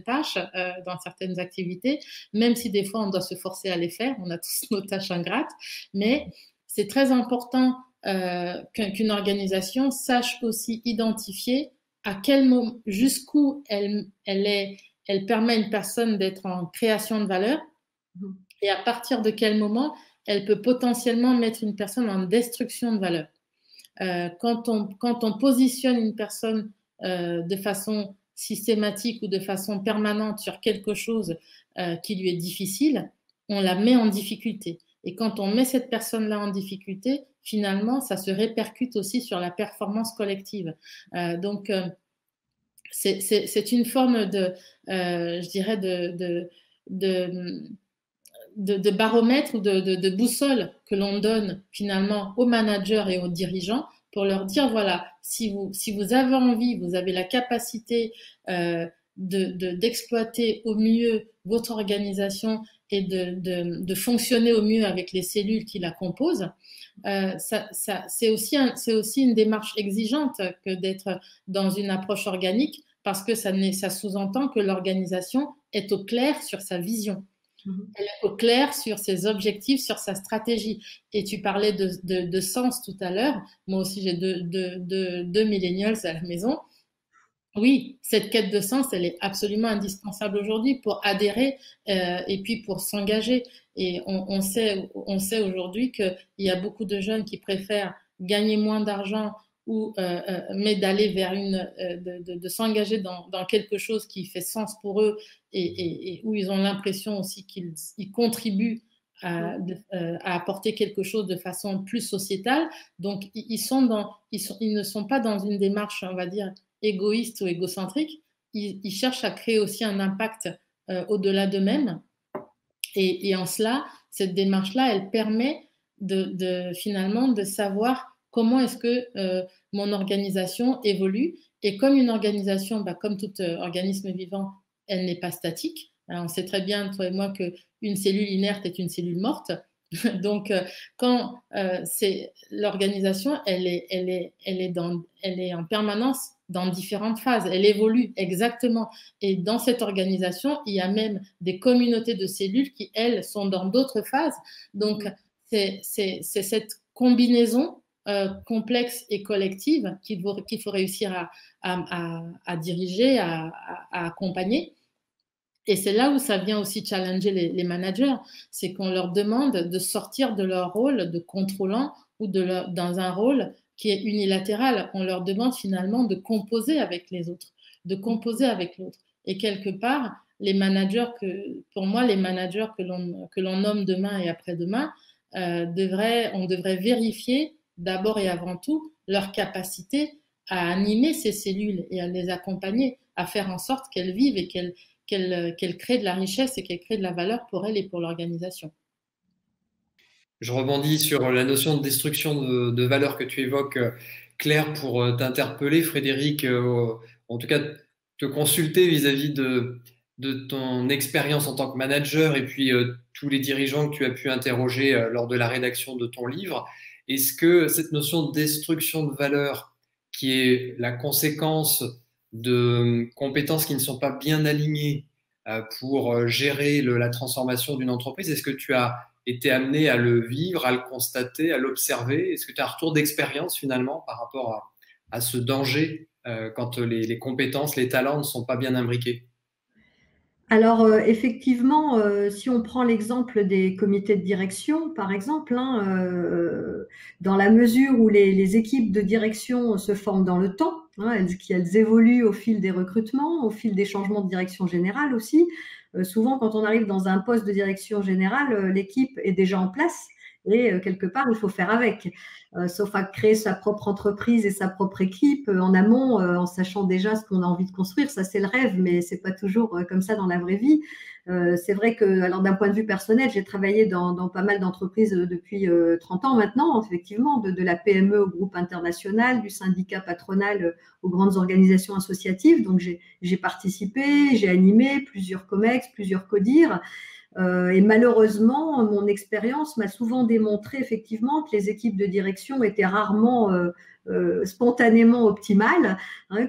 tâches, dans certaines activités, même si des fois on doit se forcer à les faire. On a tous nos tâches ingrates, mais c'est très important qu'une organisation sache aussi identifier à quel moment, jusqu'où elle permet à une personne d'être en création de valeur, et à partir de quel moment elle peut potentiellement mettre une personne en destruction de valeur. Quand on positionne une personne de façon systématique ou de façon permanente sur quelque chose qui lui est difficile, on la met en difficulté. Et quand on met cette personne-là en difficulté, finalement, ça se répercute aussi sur la performance collective. Donc, c'est une forme de, je dirais, de baromètre ou de boussole que l'on donne finalement aux managers et aux dirigeants pour leur dire, voilà, si vous avez envie, vous avez la capacité d'exploiter au mieux votre organisation et de fonctionner au mieux avec les cellules qui la composent, c'est aussi une démarche exigeante que d'être dans une approche organique, parce que ça sous-entend que l'organisation est au clair sur sa vision. Elle est au clair sur ses objectifs, sur sa stratégie. Et tu parlais de sens tout à l'heure. Moi aussi, j'ai deux millennials à la maison. Oui, cette quête de sens, elle est absolument indispensable aujourd'hui pour adhérer et puis pour s'engager. Et on sait aujourd'hui qu'il y a beaucoup de jeunes qui préfèrent gagner moins d'argent mais d'aller vers de s'engager dans quelque chose qui fait sens pour eux et où ils ont l'impression aussi qu'ils contribuent à apporter quelque chose de façon plus sociétale. Donc, ils ne sont pas dans une démarche, on va dire, égoïste ou égocentrique. Ils cherchent à créer aussi un impact au-delà d'eux-mêmes. Et en cela, cette démarche-là, elle permet finalement de savoir comment est-ce que mon organisation évolue. Et comme une organisation, comme tout organisme vivant, elle n'est pas statique. Alors, on sait très bien, toi et moi, qu'une cellule inerte est une cellule morte. Donc, quand c'est l'organisation, elle est en permanence dans différentes phases. Elle évolue exactement. Et dans cette organisation, il y a même des communautés de cellules qui, elles, sont dans d'autres phases. Donc, c'est cette combinaison complexe et collective qu'il faut réussir à diriger, à accompagner. Et c'est là où ça vient aussi challenger les managers, c'est qu'on leur demande de sortir de leur rôle de contrôlant ou dans un rôle qui est unilatéral. On leur demande finalement de composer avec les autres, de composer avec l'autre. Et quelque part, pour moi, les managers que l'on nomme demain et après-demain, on devrait vérifier d'abord et avant tout leur capacité à animer ces cellules et à les accompagner, à faire en sorte qu'elles vivent et qu'elles créent de la richesse et qu'elles créent de la valeur pour elles et pour l'organisation. Je rebondis sur la notion de destruction de valeur que tu évoques, Claire, pour t'interpeller, Frédéric, en tout cas te consulter vis-à-vis de ton expérience en tant que manager et puis tous les dirigeants que tu as pu interroger lors de la rédaction de ton livre. Est-ce que cette notion de destruction de valeur, qui est la conséquence de compétences qui ne sont pas bien alignées pour gérer la transformation d'une entreprise, est-ce que tu as été amené à le vivre, à le constater, à l'observer? Est-ce que tu as un retour d'expérience finalement par rapport à ce danger quand les compétences, les talents ne sont pas bien imbriqués? Alors, effectivement, si on prend l'exemple des comités de direction, par exemple, dans la mesure où les équipes de direction se forment dans le temps, elles évoluent au fil des recrutements, au fil des changements de direction générale aussi. Souvent, quand on arrive dans un poste de direction générale, l'équipe est déjà en place et quelque part, il faut faire avec. Sauf à créer sa propre entreprise et sa propre équipe en amont, en sachant déjà ce qu'on a envie de construire. Ça, c'est le rêve, mais c'est pas toujours comme ça dans la vraie vie. C'est vrai que, alors d'un point de vue personnel, j'ai travaillé dans pas mal d'entreprises depuis 30 ans maintenant, effectivement, de la PME au groupe international, du syndicat patronal aux grandes organisations associatives. Donc, j'ai participé, j'ai animé plusieurs COMEX, plusieurs CODIR. Et malheureusement, mon expérience m'a souvent démontré effectivement que les équipes de direction étaient rarement spontanément optimales,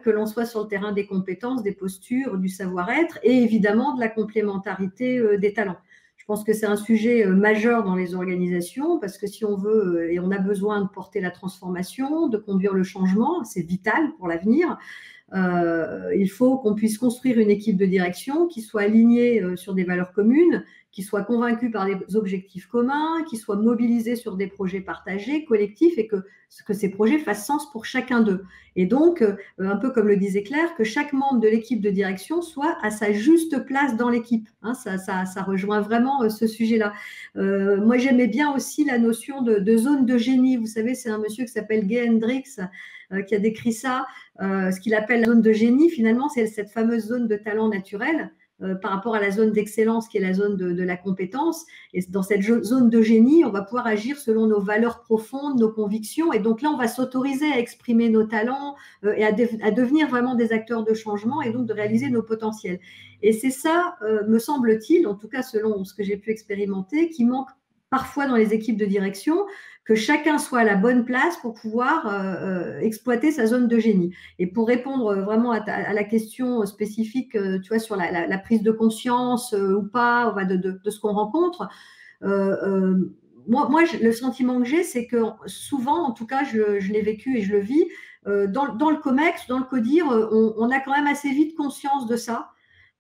que l'on soit sur le terrain des compétences, des postures, du savoir-être et évidemment de la complémentarité des talents. Je pense que c'est un sujet majeur dans les organisations parce que si on veut et on a besoin de porter la transformation, de conduire le changement, c'est vital pour l'avenir. Il faut qu'on puisse construire une équipe de direction qui soit alignée sur des valeurs communes, qui soit convaincu par des objectifs communs, qui soit mobilisé sur des projets partagés, collectifs, et que ces projets fassent sens pour chacun d'eux. Et donc, un peu comme le disait Claire, que chaque membre de l'équipe de direction soit à sa juste place dans l'équipe. Hein, ça rejoint vraiment ce sujet-là. Moi, j'aimais bien aussi la notion de zone de génie. Vous savez, c'est un monsieur qui s'appelle Gay Hendricks qui a décrit ça. Ce qu'il appelle la zone de génie, finalement, c'est cette fameuse zone de talent naturel par rapport à la zone d'excellence qui est la zone de la compétence. Et dans cette zone de génie, on va pouvoir agir selon nos valeurs profondes, nos convictions. Et donc là, on va s'autoriser à exprimer nos talents et à devenir vraiment des acteurs de changement et donc de réaliser nos potentiels. Et c'est ça, me semble-t-il, en tout cas selon ce que j'ai pu expérimenter, qui manque parfois dans les équipes de direction, que chacun soit à la bonne place pour pouvoir exploiter sa zone de génie. Et pour répondre vraiment à la question spécifique, tu vois, sur la prise de conscience ou pas de ce qu'on rencontre, moi, le sentiment que j'ai, c'est que souvent, en tout cas, je l'ai vécu et je le vis, dans le COMEX, dans le CODIR, on a quand même assez vite conscience de ça.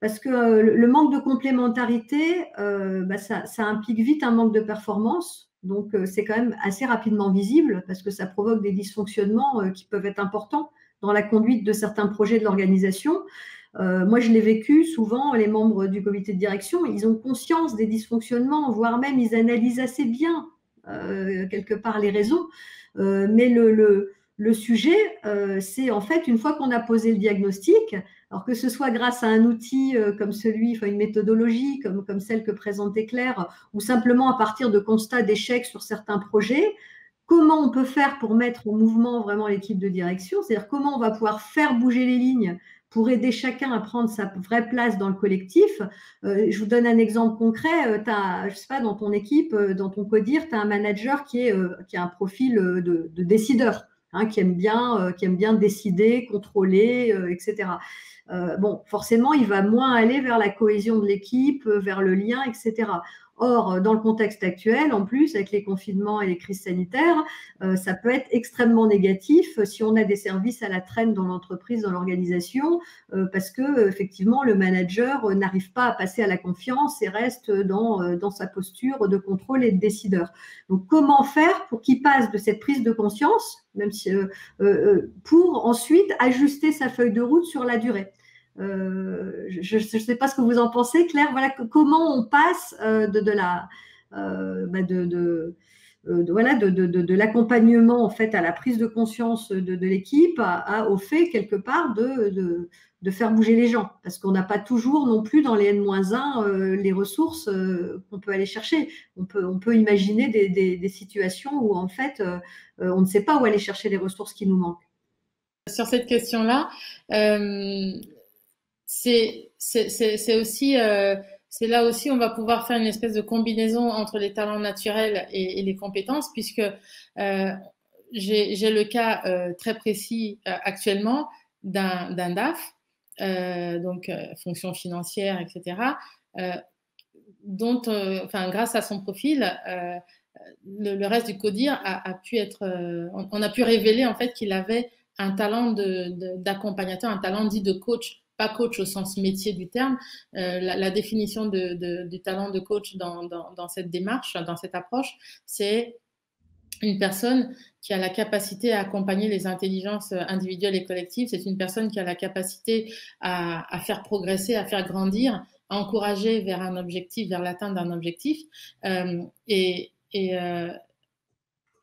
Parce que le manque de complémentarité, ça implique vite un manque de performance. Donc, c'est quand même assez rapidement visible parce que ça provoque des dysfonctionnements qui peuvent être importants dans la conduite de certains projets de l'organisation. Moi, je l'ai vécu souvent, les membres du comité de direction, ils ont conscience des dysfonctionnements, voire même ils analysent assez bien, quelque part, les raisons. Mais le sujet, c'est en fait, une fois qu'on a posé le diagnostic, alors que ce soit grâce à un outil comme celui, enfin une méthodologie comme celle que présentait Claire, ou simplement à partir de constats d'échecs sur certains projets, comment on peut faire pour mettre en mouvement vraiment l'équipe de direction, c'est-à-dire comment on va pouvoir faire bouger les lignes pour aider chacun à prendre sa vraie place dans le collectif. Je vous donne un exemple concret. Je sais pas, dans ton équipe, dans ton CODIR, tu as un manager qui a un profil de décideur, hein, qui aime bien décider, contrôler, etc. Bon, forcément, il va moins aller vers la cohésion de l'équipe, vers le lien, etc. Or, dans le contexte actuel, en plus, avec les confinements et les crises sanitaires, ça peut être extrêmement négatif si on a des services à la traîne dans l'entreprise, dans l'organisation, parce que effectivement, le manager n'arrive pas à passer à la confiance et reste dans sa posture de contrôle et de décideur. Donc, comment faire pour qu'il passe de cette prise de conscience, même si, pour ensuite ajuster sa feuille de route sur la durée? Je ne sais pas ce que vous en pensez, Claire. Voilà comment on passe de l'accompagnement en fait à la prise de conscience de l'équipe au fait quelque part de faire bouger les gens, parce qu'on n'a pas toujours non plus dans les N-1 les ressources qu'on peut aller chercher. On peut imaginer des situations où en fait on ne sait pas où aller chercher les ressources qui nous manquent. Sur cette question-là, c'est aussi, c'est là aussi on va pouvoir faire une espèce de combinaison entre les talents naturels et les compétences, puisque j'ai le cas très précis actuellement d'un DAF, donc fonction financière, etc., dont, enfin, grâce à son profil, le reste du CODIR a pu être, on a pu révéler en fait qu'il avait un talent d'accompagnateur, un talent dit de coach, pas coach au sens métier du terme. La définition du talent de coach dans cette démarche, dans cette approche, c'est une personne qui a la capacité à accompagner les intelligences individuelles et collectives. C'est une personne qui a la capacité à faire progresser, à faire grandir, à encourager vers un objectif, vers l'atteinte d'un objectif.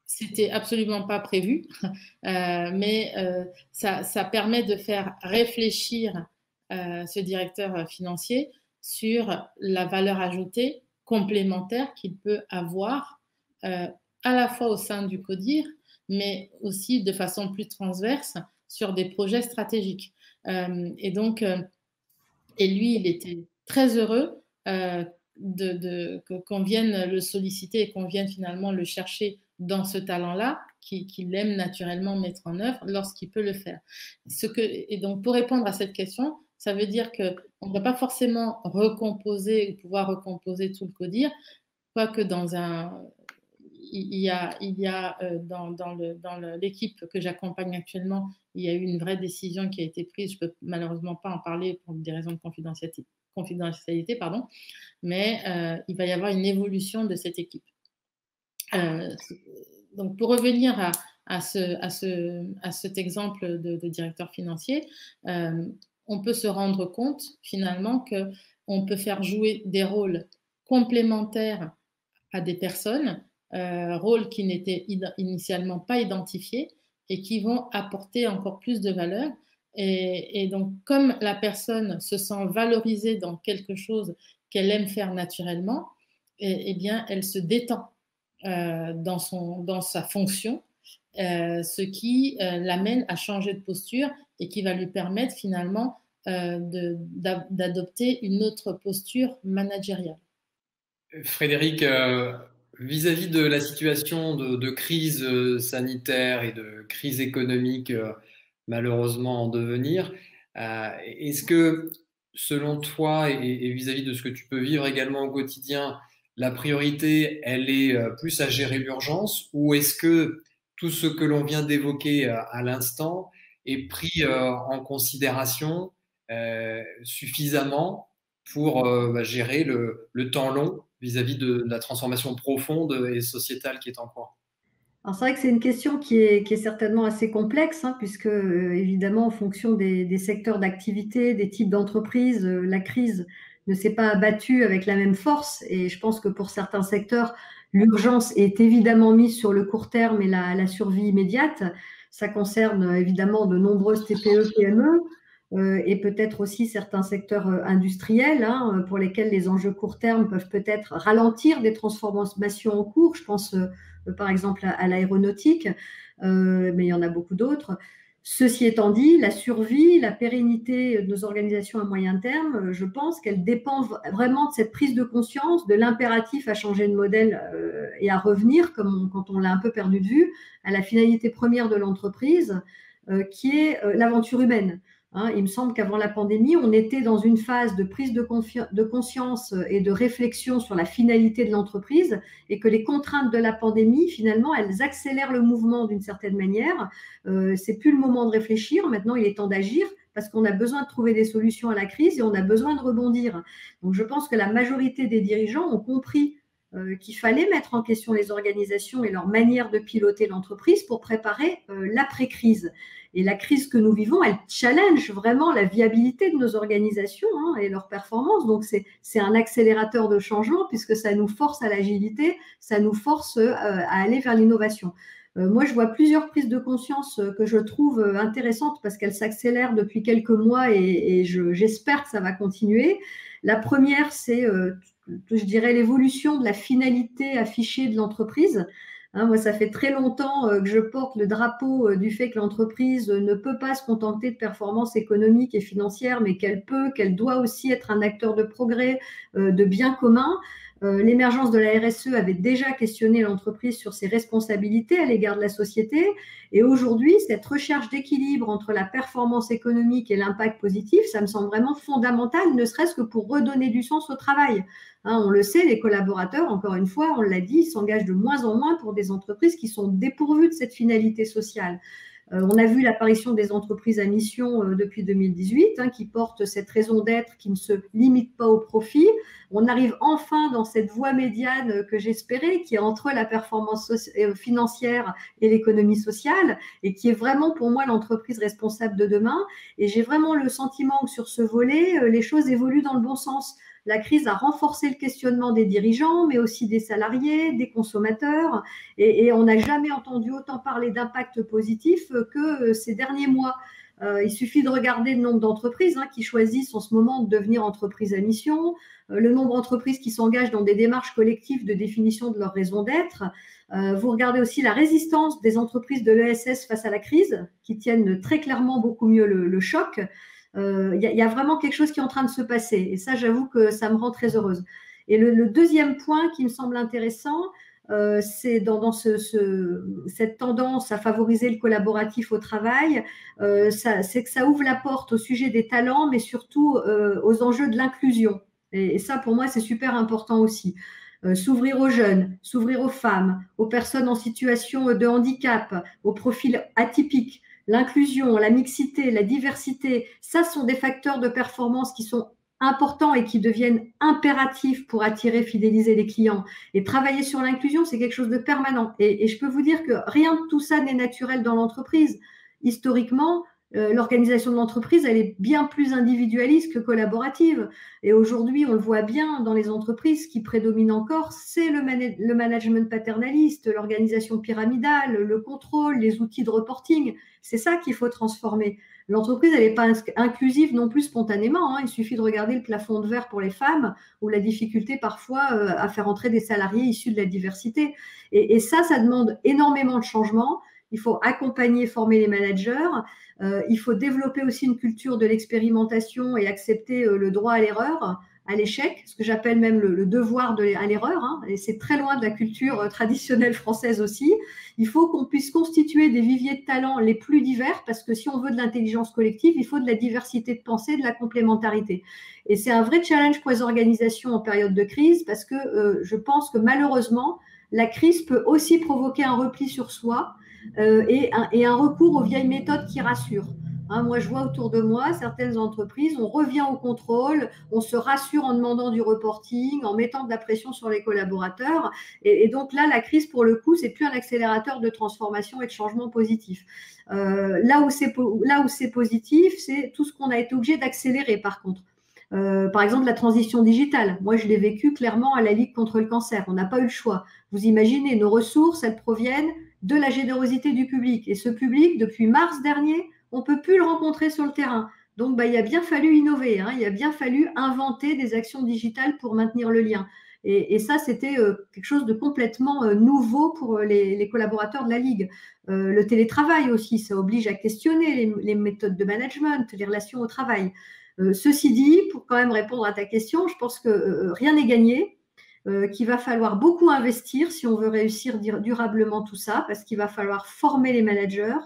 C'était absolument pas prévu, mais ça permet de faire réfléchir ce directeur financier sur la valeur ajoutée complémentaire qu'il peut avoir à la fois au sein du CODIR, mais aussi de façon plus transverse sur des projets stratégiques. Et donc, et lui, il était très heureux qu'on vienne le solliciter et qu'on vienne finalement le chercher dans ce talent-là, qu'il aime naturellement mettre en œuvre lorsqu'il peut le faire. Et donc, pour répondre à cette question, ça veut dire qu'on ne va pas forcément recomposer ou pouvoir recomposer tout le CODIR, quoique il y a dans l'équipe que j'accompagne actuellement, il y a eu une vraie décision qui a été prise. Je ne peux malheureusement pas en parler pour des raisons de confidentialité. confidentialité, pardon, mais il va y avoir une évolution de cette équipe. Donc, pour revenir à cet exemple de directeur financier, on peut se rendre compte finalement qu'on peut faire jouer des rôles complémentaires à des personnes, rôles qui n'étaient initialement pas identifiés et qui vont apporter encore plus de valeur. Et donc, comme la personne se sent valorisée dans quelque chose qu'elle aime faire naturellement, eh bien, elle se détend dans sa fonction, ce qui l'amène à changer de posture et qui va lui permettre finalement d'adopter une autre posture managériale. Frédéric, vis-à-vis de la situation de crise sanitaire et de crise économique malheureusement en devenir, est-ce que selon toi et vis-à-vis de ce que tu peux vivre également au quotidien, la priorité, elle est plus à gérer l'urgence, ou est-ce que tout ce que l'on vient d'évoquer à l'instant est pris en considération suffisamment pour gérer le temps long vis-à-vis de la transformation profonde et sociétale qui est en cours? Alors c'est vrai que c'est une question qui est certainement assez complexe, hein, puisque évidemment en fonction des secteurs d'activité, des types d'entreprises, la crise ne s'est pas abattue avec la même force, et je pense que pour certains secteurs, l'urgence est évidemment mise sur le court terme et la survie immédiate. Ça concerne évidemment de nombreuses TPE, PME, et peut-être aussi certains secteurs industriels, hein, pour lesquels les enjeux court terme peuvent peut-être ralentir des transformations en cours. Je pense par exemple à l'aéronautique, mais il y en a beaucoup d'autres. Ceci étant dit, la survie, la pérennité de nos organisations à moyen terme, je pense qu'elle dépend vraiment de cette prise de conscience, de l'impératif à changer de modèle et à revenir, quand on l'a un peu perdu de vue, à la finalité première de l'entreprise, qui est l'aventure humaine. Hein, il me semble qu'avant la pandémie, on était dans une phase de prise de conscience et de réflexion sur la finalité de l'entreprise, et que les contraintes de la pandémie, finalement, elles accélèrent le mouvement d'une certaine manière. C'est plus le moment de réfléchir, maintenant il est temps d'agir, parce qu'on a besoin de trouver des solutions à la crise et on a besoin de rebondir. Donc je pense que la majorité des dirigeants ont compris qu'il fallait mettre en question les organisations et leur manière de piloter l'entreprise pour préparer l'après-crise. Et la crise que nous vivons, elle challenge vraiment la viabilité de nos organisations, hein, et leur performance. Donc, c'est un accélérateur de changement puisque ça nous force à l'agilité, ça nous force à aller vers l'innovation. Moi, je vois plusieurs prises de conscience que je trouve intéressantes parce qu'elles s'accélèrent depuis quelques mois et j'espère que ça va continuer. La première, c'est, je dirais, l'évolution de la finalité affichée de l'entreprise. Hein, moi, ça fait très longtemps que je porte le drapeau du fait que l'entreprise ne peut pas se contenter de performances économiques et financières, mais qu'elle doit aussi être un acteur de progrès, de bien commun. L'émergence de la RSE avait déjà questionné l'entreprise sur ses responsabilités à l'égard de la société. Et aujourd'hui, cette recherche d'équilibre entre la performance économique et l'impact positif, ça me semble vraiment fondamental, ne serait-ce que pour redonner du sens au travail. Hein, on le sait, les collaborateurs, encore une fois, on l'a dit, s'engagent de moins en moins pour des entreprises qui sont dépourvues de cette finalité sociale. On a vu l'apparition des entreprises à mission depuis 2018, hein, qui portent cette raison d'être qui ne se limite pas au profit. On arrive enfin dans cette voie médiane que j'espérais, qui est entre la performance financière et l'économie sociale, et qui est vraiment pour moi l'entreprise responsable de demain. Et j'ai vraiment le sentiment que sur ce volet, les choses évoluent dans le bon sens. La crise a renforcé le questionnement des dirigeants, mais aussi des salariés, des consommateurs, et on n'a jamais entendu autant parler d'impact positif que ces derniers mois. Il suffit de regarder le nombre d'entreprises qui choisissent en ce moment de devenir entreprises à mission, le nombre d'entreprises qui s'engagent dans des démarches collectives de définition de leur raison d'être. Vous regardez aussi la résistance des entreprises de l'ESS face à la crise, qui tiennent très clairement beaucoup mieux le choc. Y a vraiment quelque chose qui est en train de se passer. Et ça, j'avoue que ça me rend très heureuse. Et le deuxième point qui me semble intéressant, c'est dans cette tendance à favoriser le collaboratif au travail, c'est que ça ouvre la porte au sujet des talents, mais surtout aux enjeux de l'inclusion. Et ça, pour moi, c'est super important aussi. S'ouvrir aux jeunes, s'ouvrir aux femmes, aux personnes en situation de handicap, aux profils atypiques. L'inclusion, la mixité, la diversité, ça sont des facteurs de performance qui sont importants et qui deviennent impératifs pour attirer, fidéliser les clients. Et travailler sur l'inclusion, c'est quelque chose de permanent. Et je peux vous dire que rien de tout ça n'est naturel dans l'entreprise. Historiquement, l'organisation de l'entreprise, elle est bien plus individualiste que collaborative. Et aujourd'hui, on le voit bien dans les entreprises, ce qui prédomine encore, c'est le management paternaliste, l'organisation pyramidale, le contrôle, les outils de reporting. C'est ça qu'il faut transformer. L'entreprise, elle n'est pas inclusive non plus spontanément. Il suffit de regarder le plafond de verre pour les femmes ou la difficulté parfois à faire entrer des salariés issus de la diversité. Et ça demande énormément de changements. Il faut accompagner, former les managers. Il faut développer aussi une culture de l'expérimentation et accepter le droit à l'erreur, à l'échec, ce que j'appelle même le devoir à l'erreur. Et c'est très loin de la culture traditionnelle française aussi. Il faut qu'on puisse constituer des viviers de talents les plus divers, parce que si on veut de l'intelligence collective, il faut de la diversité de pensée, de la complémentarité. Et c'est un vrai challenge pour les organisations en période de crise, parce que je pense que malheureusement, la crise peut aussi provoquer un repli sur soi, et un recours aux vieilles méthodes qui rassurent. Moi, je vois autour de moi certaines entreprises, on revient au contrôle, on se rassure en demandant du reporting, en mettant de la pression sur les collaborateurs. Et donc là, la crise, pour le coup, c'est plus un accélérateur de transformation et de changement positif. Là où c'est positif, c'est tout ce qu'on a été obligé d'accélérer, par contre. Par exemple, la transition digitale. Moi, je l'ai vécu clairement à la Ligue contre le cancer. On n'a pas eu le choix. Vous imaginez, nos ressources, elles proviennent de la générosité du public. Et ce public, depuis mars dernier, on ne peut plus le rencontrer sur le terrain. Donc, il a bien fallu innover. Il a bien fallu inventer des actions digitales pour maintenir le lien. Et ça, c'était quelque chose de complètement nouveau pour les collaborateurs de la Ligue. Le télétravail aussi, ça oblige à questionner les méthodes de management, les relations au travail. Ceci dit, pour quand même répondre à ta question, je pense que rien n'est gagné, qu'il va falloir beaucoup investir si on veut réussir durablement tout ça, parce qu'il va falloir former les managers,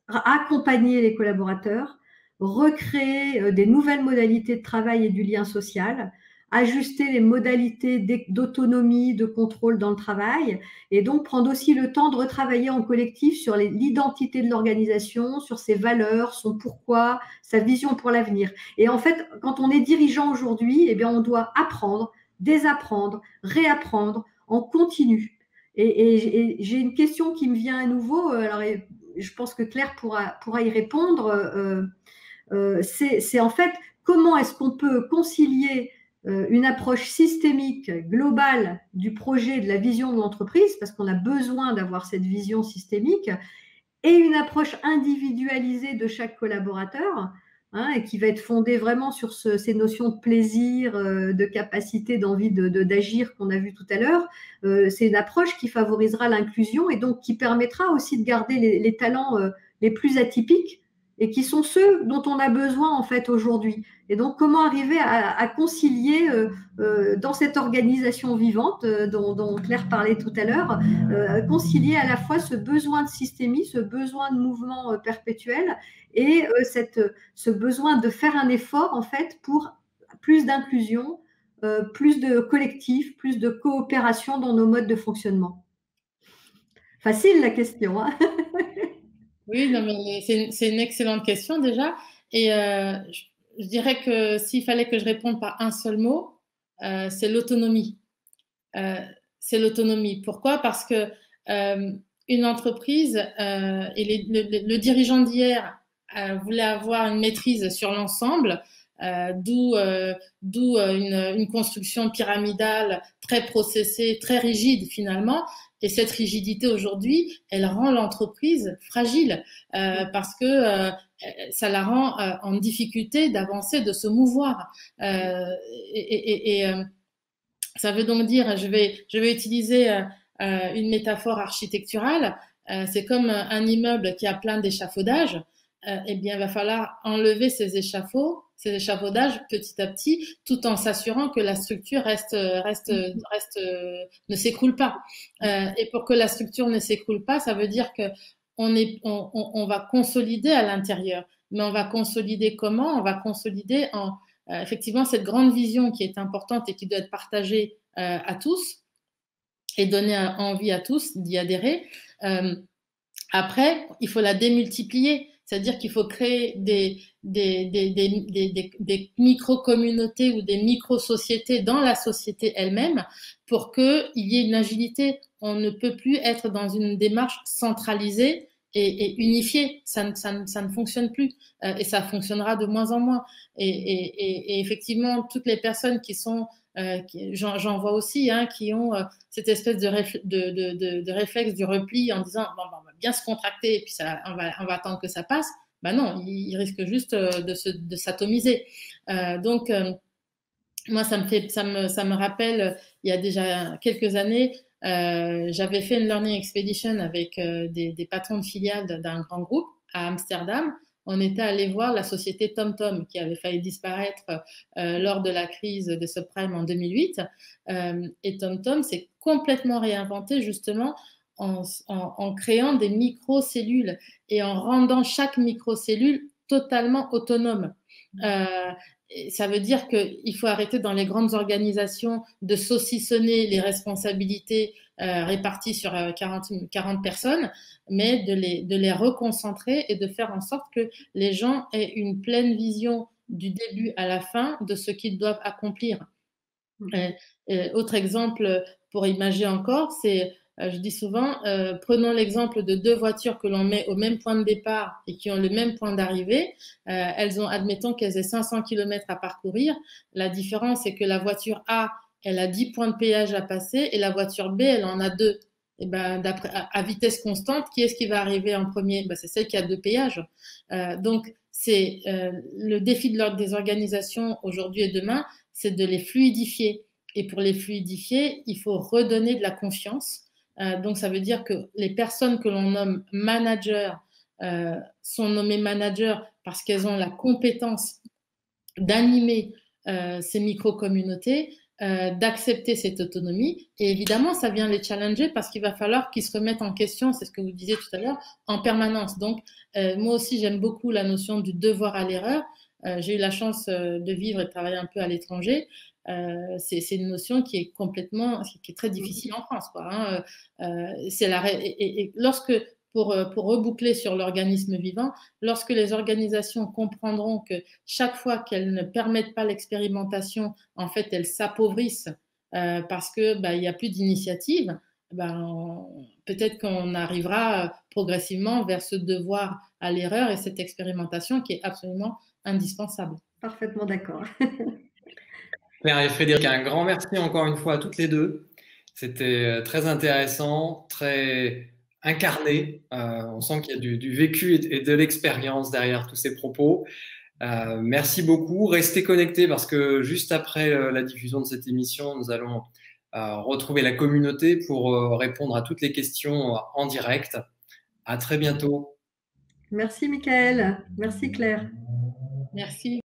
accompagner les collaborateurs, recréer des nouvelles modalités de travail et du lien social, ajuster les modalités d'autonomie, de contrôle dans le travail, et donc prendre aussi le temps de retravailler en collectif sur l'identité de l'organisation, sur ses valeurs, son pourquoi, sa vision pour l'avenir. Et en fait, quand on est dirigeant aujourd'hui, eh bien, on doit apprendre, désapprendre, réapprendre en continu. Et j'ai une question qui me vient à nouveau, alors je pense que Claire pourra y répondre, c'est en fait comment est-ce qu'on peut concilier une approche systémique, globale du projet, de la vision de l'entreprise, parce qu'on a besoin d'avoir cette vision systémique, et une approche individualisée de chaque collaborateur, et qui va être fondée vraiment sur ces notions de plaisir, de capacité, d'envie d'agir qu'on a vu tout à l'heure. C'est une approche qui favorisera l'inclusion et donc qui permettra aussi de garder les talents les plus atypiques, et qui sont ceux dont on a besoin en fait aujourd'hui. Et donc, comment arriver à concilier dans cette organisation vivante dont Claire parlait tout à l'heure, concilier à la fois ce besoin de systémie, ce besoin de mouvement perpétuel, et ce besoin de faire un effort en fait pour plus d'inclusion, plus de collectif, plus de coopération dans nos modes de fonctionnement. Facile la question, hein. Oui, non, mais c'est une excellente question déjà. Et je dirais que s'il fallait que je réponde par un seul mot, c'est l'autonomie. C'est l'autonomie. Pourquoi? Parce que une entreprise et le dirigeant d'hier voulait avoir une maîtrise sur l'ensemble, d'où une construction pyramidale très processée, très rigide finalement. Et cette rigidité aujourd'hui, elle rend l'entreprise fragile parce que ça la rend en difficulté d'avancer, de se mouvoir. Ça veut donc dire, je vais utiliser une métaphore architecturale. C'est comme un immeuble qui a plein d'échafaudages. Eh bien, il va falloir enlever ces échafaudages petit à petit, tout en s'assurant que la structure ne s'écroule pas. Et pour que la structure ne s'écroule pas, ça veut dire que on va consolider à l'intérieur. Mais on va consolider comment? On va consolider en effectivement cette grande vision qui est importante et qui doit être partagée à tous et donner envie à tous d'y adhérer. Après, il faut la démultiplier. C'est-à-dire qu'il faut créer des micro-communautés ou des micro-sociétés dans la société elle-même pour qu'il y ait une agilité. On ne peut plus être dans une démarche centralisée et unifiée. Ça ne fonctionne plus et ça fonctionnera de moins en moins. Et effectivement, toutes les personnes qui sont j'en vois aussi qui ont cette espèce de réflexe du repli en disant bon, on va bien se contracter et puis on va attendre que ça passe. Ben non, il risque juste de s'atomiser. Donc moi, ça me rappelle, il y a déjà quelques années, j'avais fait une learning expedition avec des patrons de filiales d'un grand groupe à Amsterdam. On était allé voir la société TomTom qui avait failli disparaître lors de la crise des subprimes en 2008. Et TomTom s'est complètement réinventé justement en créant des microcellules et en rendant chaque microcellule totalement autonome. Ça veut dire qu'il faut arrêter dans les grandes organisations de saucissonner les responsabilités réparties sur 40 personnes, mais de les reconcentrer et de faire en sorte que les gens aient une pleine vision du début à la fin de ce qu'ils doivent accomplir. Autre exemple pour imager encore, c'est je dis souvent, prenons l'exemple de deux voitures que l'on met au même point de départ et qui ont le même point d'arrivée. Elles ont, admettons qu'elles aient 500 km à parcourir. La différence, c'est que la voiture A, elle a 10 points de péage à passer et la voiture B, elle en a 2. Et ben, à vitesse constante, qui est-ce qui va arriver en premier? Ben, c'est celle qui a 2 péages. Donc, c'est le défi des organisations aujourd'hui et demain, c'est de les fluidifier. Et pour les fluidifier, il faut redonner de la confiance. Donc, ça veut dire que les personnes que l'on nomme managers sont nommées managers parce qu'elles ont la compétence d'animer ces micro-communautés, d'accepter cette autonomie. Et évidemment, ça vient les challenger parce qu'il va falloir qu'ils se remettent en question, c'est ce que vous disiez tout à l'heure, en permanence. Donc, moi aussi, j'aime beaucoup la notion du devoir à l'erreur. J'ai eu la chance de vivre et de travailler un peu à l'étranger. C'est une notion qui est qui est très difficile en France, quoi. Et lorsque, pour reboucler sur l'organisme vivant, lorsque les organisations comprendront que chaque fois qu'elles ne permettent pas l'expérimentation, en fait, elles s'appauvrissent parce que il y a plus d'initiative, peut-être qu'on arrivera progressivement vers ce devoir à l'erreur et cette expérimentation qui est absolument indispensable. Parfaitement d'accord. Claire et Frédéric, un grand merci encore une fois à toutes les deux. C'était très intéressant, très incarné. On sent qu'il y a du vécu et de l'expérience derrière tous ces propos. Merci beaucoup. Restez connectés parce que juste après la diffusion de cette émission, nous allons retrouver la communauté pour répondre à toutes les questions en direct. À très bientôt. Merci Mickaël. Merci Claire. Merci.